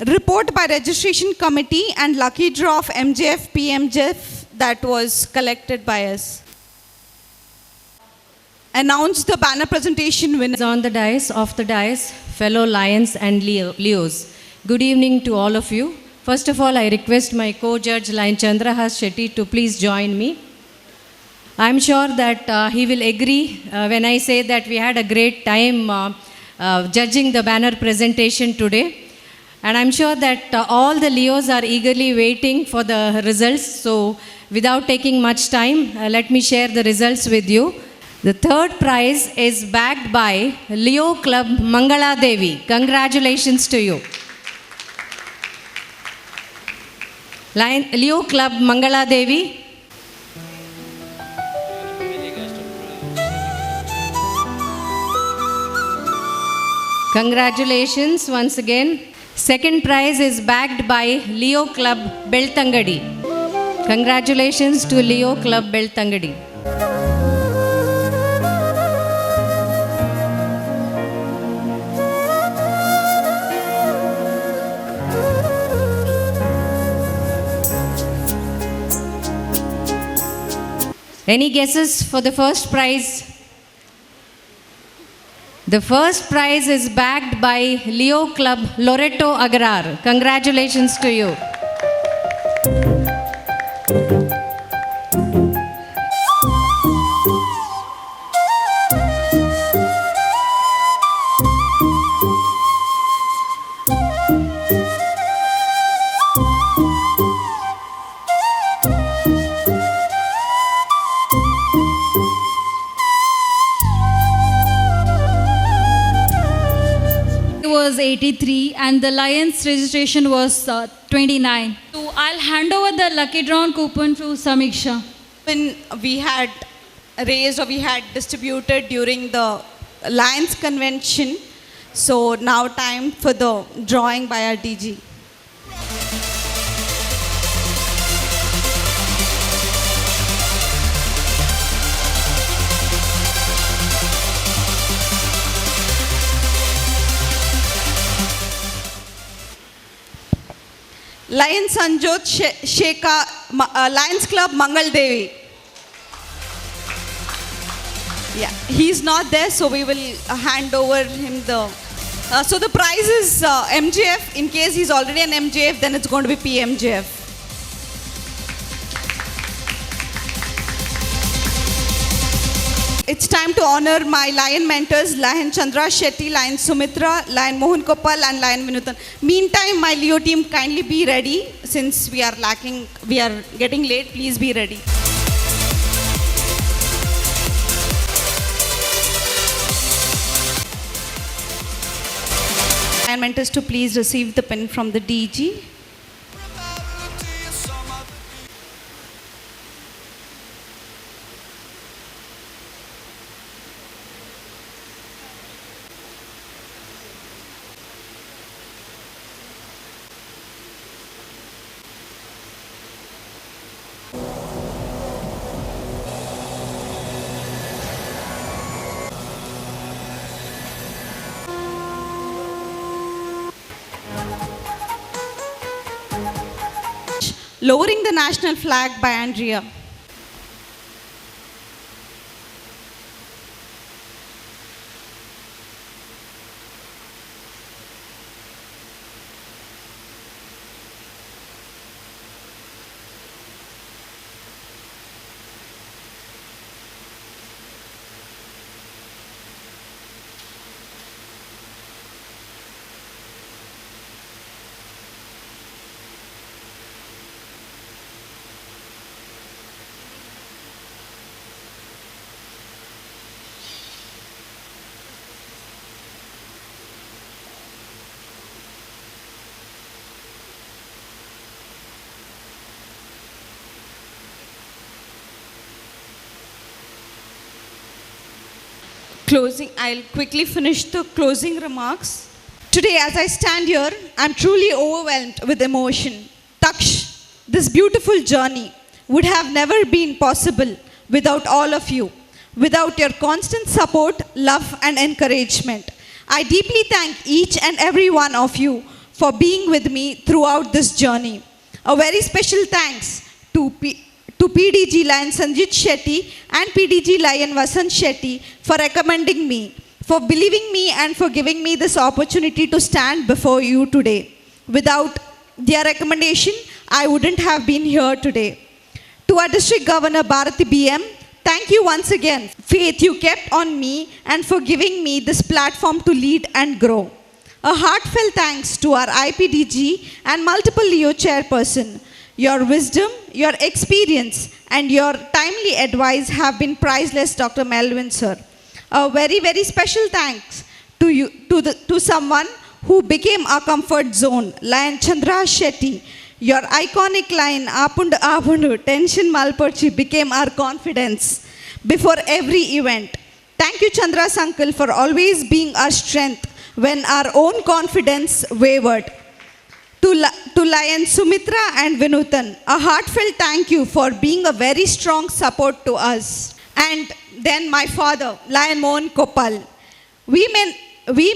Report by registration committee and lucky draw of MJF, PMJF that was collected by us. Announce the banner presentation winners. On the dais, off the dais, fellow Lions and Leos. Good evening to all of you. First of all, I request my co-judge Lion Chandrahas Shetty to please join me. I'm sure that he will agree when I say that we had a great time judging the banner presentation today. And I'm sure that all the Leos are eagerly waiting for the results. So without taking much time, let me share the results with you. The third prize is backed by Leo Club Mangala Devi. Congratulations to you. Leo Club Mangala Devi. Congratulations once again. Second prize is backed by Leo Club Beltangadi. Congratulations to Leo Club Beltangadi. Any guesses for the first prize? The first prize is backed by Leo Club Loreto Agrar. Congratulations to you. Was 83 and the Lions registration was 29. So I'll hand over the lucky drawn coupon to Samiksha. When we had raised or we had distributed during the Lions convention, so now time for the drawing by our DG. Lions Sanjot Sheka, Lions Club Mangal Devi. Yeah, he's not there, so we will hand over him the. So the prize is MJF. In case he's already an MJF, then it's going to be PMJF. It's time to honor my Lion mentors, Lion Chandra Shetty, Lion Sumitra, Lion Mohan Kopal and Lion Vinutan. Meantime, my Leo team, kindly be ready. Since we are getting late, please be ready. Lion mentors to please receive the pen from the DG. Lowering the national flag by Andrea. Closing, I'll quickly finish the closing remarks. Today, as I stand here, I'm truly overwhelmed with emotion. Taksh, this beautiful journey would have never been possible without all of you, without your constant support, love, and encouragement. I deeply thank each and every one of you for being with me throughout this journey. A very special thanks to PDG Lion Sanjit Shetty and PDG Lion Vasant Shetty for recommending me, for believing me and for giving me this opportunity to stand before you today. Without their recommendation, I wouldn't have been here today. To our District Governor Bharati BM, thank you once again. Faith you kept on me and for giving me this platform to lead and grow. A heartfelt thanks to our IPDG and multiple Leo chairperson. Your wisdom, your experience and your timely advice have been priceless, Dr. Melvin sir. A very, very special thanks to you, to someone who became our comfort zone, Lion Chandra Shetty. Your iconic line, Apundu Apundu, Tension Malparchi, became our confidence before every event. Thank you, Chandra's uncle, for always being our strength when our own confidence wavered. To Lion Sumitra and Vinutan, a heartfelt thank you for being a very strong support to us. And then my father, Lion Mohan Kopal. We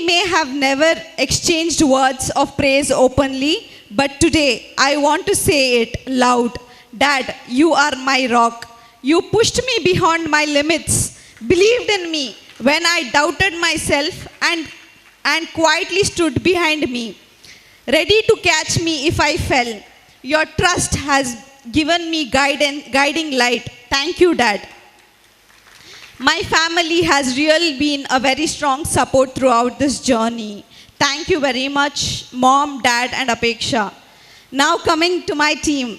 may have never exchanged words of praise openly, but today I want to say it loud. Dad, you are my rock. You pushed me beyond my limits, believed in me when I doubted myself and quietly stood behind me, ready to catch me if I fell. Your trust has given me guiding light. Thank you, Dad. My family has really been a very strong support throughout this journey. Thank you very much, Mom, Dad, and Apeksha. Now coming to my team,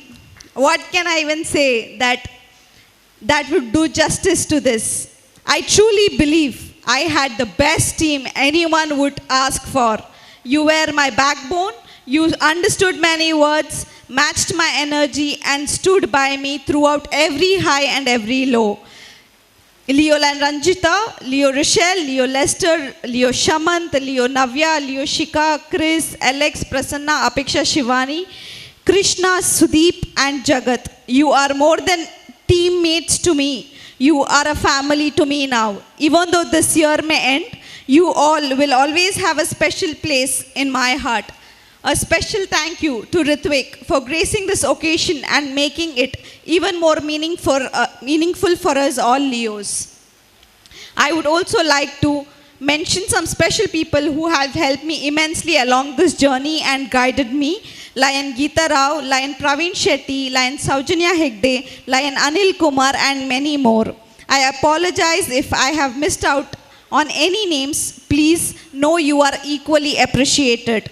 what can I even say that would do justice to this? I truly believe I had the best team anyone would ask for. You were my backbone, you understood many words, matched my energy, and stood by me throughout every high and every low. Leo and Ranjita, Leo Rochelle, Leo Lester, Leo Shamant, Leo Navya, Leo Shika, Chris, Alex, Prasanna, Apeksha Shivani, Krishna, Sudeep, and Jagat. You are more than teammates to me. You are a family to me now. Even though this year may end, you all will always have a special place in my heart. A special thank you to Ritvik for gracing this occasion and making it even more meaningful for us all Leos. I would also like to mention some special people who have helped me immensely along this journey and guided me. Lion Geeta Rao, Lion Praveen Shetty, Lion Saujanya Hegde, Lion Anil Kumar, and many more. I apologize if I have missed out on any names. Please know you are equally appreciated.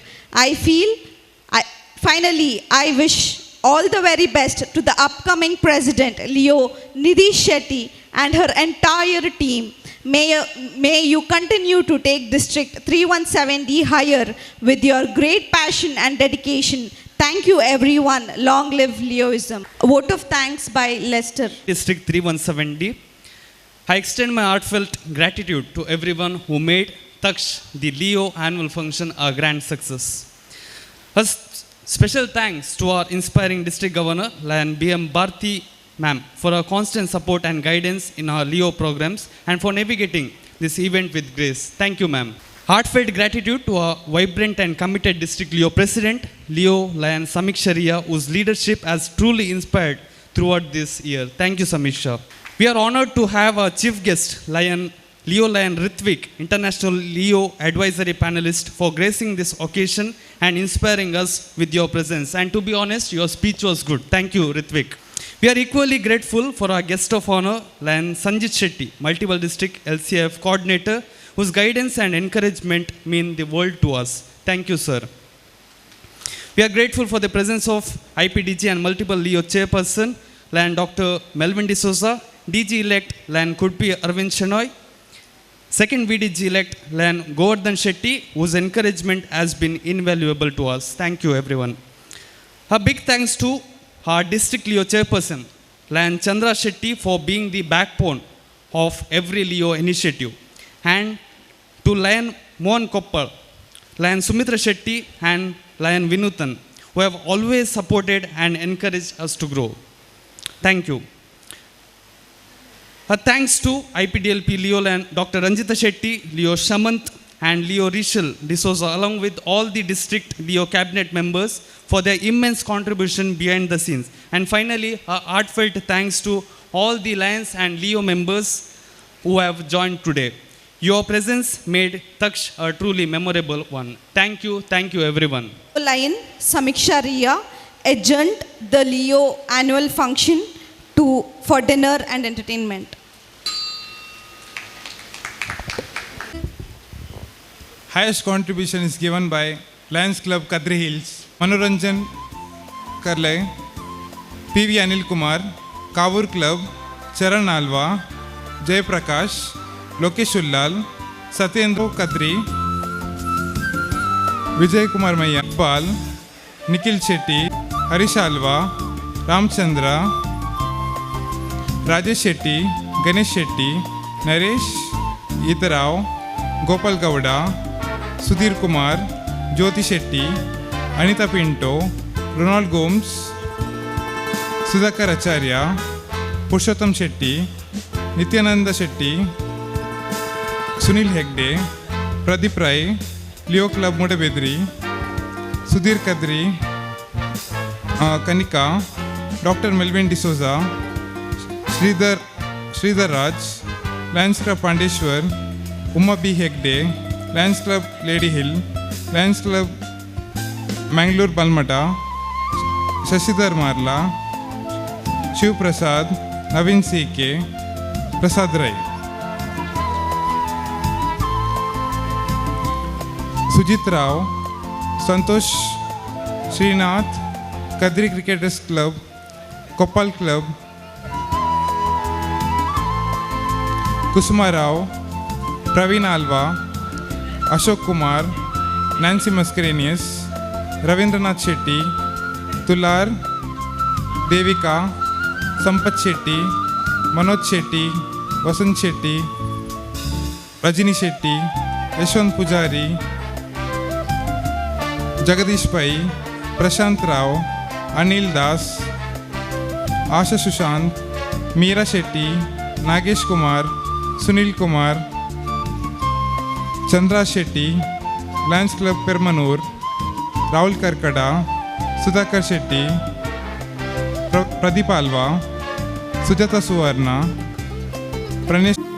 Finally, I wish all the very best to the upcoming president, Leo Nidhi Shetty, and her entire team. May you continue to take District 317D higher with your great passion and dedication. Thank you, everyone. Long live Leoism. A vote of thanks by Lester. District 317D. I extend my heartfelt gratitude to everyone who made Taksh, the Leo annual function, a grand success. A special thanks to our inspiring District Governor, Lion BM Bharti ma'am, for her constant support and guidance in our Leo programs and for navigating this event with grace. Thank you, ma'am. Heartfelt gratitude to our vibrant and committed District Leo President, Leo Lion Samiksha, whose leadership has truly inspired throughout this year. Thank you, Samiksha. We are honored to have our chief guest, Leo Lion Ritvik, International Leo Advisory Panelist, for gracing this occasion and inspiring us with your presence. And to be honest, your speech was good. Thank you, Ritvik. We are equally grateful for our guest of honor, Lion Sanjit Shetty, Multiple District LCF Coordinator, whose guidance and encouragement mean the world to us. Thank you, sir. We are grateful for the presence of IPDG and Multiple Leo Chairperson, Lion Dr. Melvin D'Souza, DG-elect Lion Kudpi Arvind Shenoy, Second VDG-elect Lion Govardhan Shetty, whose encouragement has been invaluable to us. Thank you, everyone. A big thanks to our District Leo Chairperson, Lion Chandra Shetty, for being the backbone of every Leo initiative. And to Lion Mohan Koppal, Lion Sumitra Shetty, and Lion Vinutan, who have always supported and encouraged us to grow. Thank you. A thanks to IPDLP Leo Lion Dr. Ranjita Shetty, Leo Shamant, and Leo Rachel D'Souza, along with all the district Leo cabinet members for their immense contribution behind the scenes. And finally, a heartfelt thanks to all the Lions and Leo members who have joined today. Your presence made Taksh a truly memorable one. Thank you everyone. Lion Samiksha Riya adjourned the Leo annual function for dinner and entertainment. Highest contribution is given by Lions Club Kadri Hills, Manoranjan Karlai, PV Anil Kumar, Kavur Club, Charan Alva, Jay Prakash, Lokesh Ullal, Satyendra Kadri, Vijay Kumar Maya, Pal, Nikhil Shetty, Harish Alva, Ramchandra, Rajesh Shetty, Ganesh Shetty, Naresh Itarao, Gopal Gowda, Sudhir Kumar, Jyoti Shetty, Anita Pinto, Ronald Gomes, Sudhakar Acharya, Purushottam Shetty, Nityananda Shetty, Sunil Hegde, Pradeep Rai, Leo Club Mudabedri, Sudhir Kadri, Kanika, Dr. Melvin D'Souza, Sridhar Raj, Lions Club Pandeshwar, Uma B. Hegde, Lions Club Lady Hill, Lions Club Mangalore Balmata, Shashidhar Marla, Shiv Prasad, Navin C.K., Prasad Rai, Sujit Rao, Santosh Srinath, Kadri Cricketers Club, Koppal Club, Kusuma Rao, Praveen Alva, Ashok Kumar, Nancy Mascarenhas, Ravindranath Shetty, Tular, Devika, Sampath Shetty, Manoj Shetty, Vasant Shetty, Rajini Shetty, Yashwant Pujari, Jagadish Pai, Prashant Rao, Anil Das, Asha Sushant, Meera Shetty, Nagesh Kumar, Sunil Kumar, Chandra Shetty, Lions Club Permanur, Rahul Karkada, Sudhakar Shetty, Pradeep Alva, Sujata Suvarna, Pranesh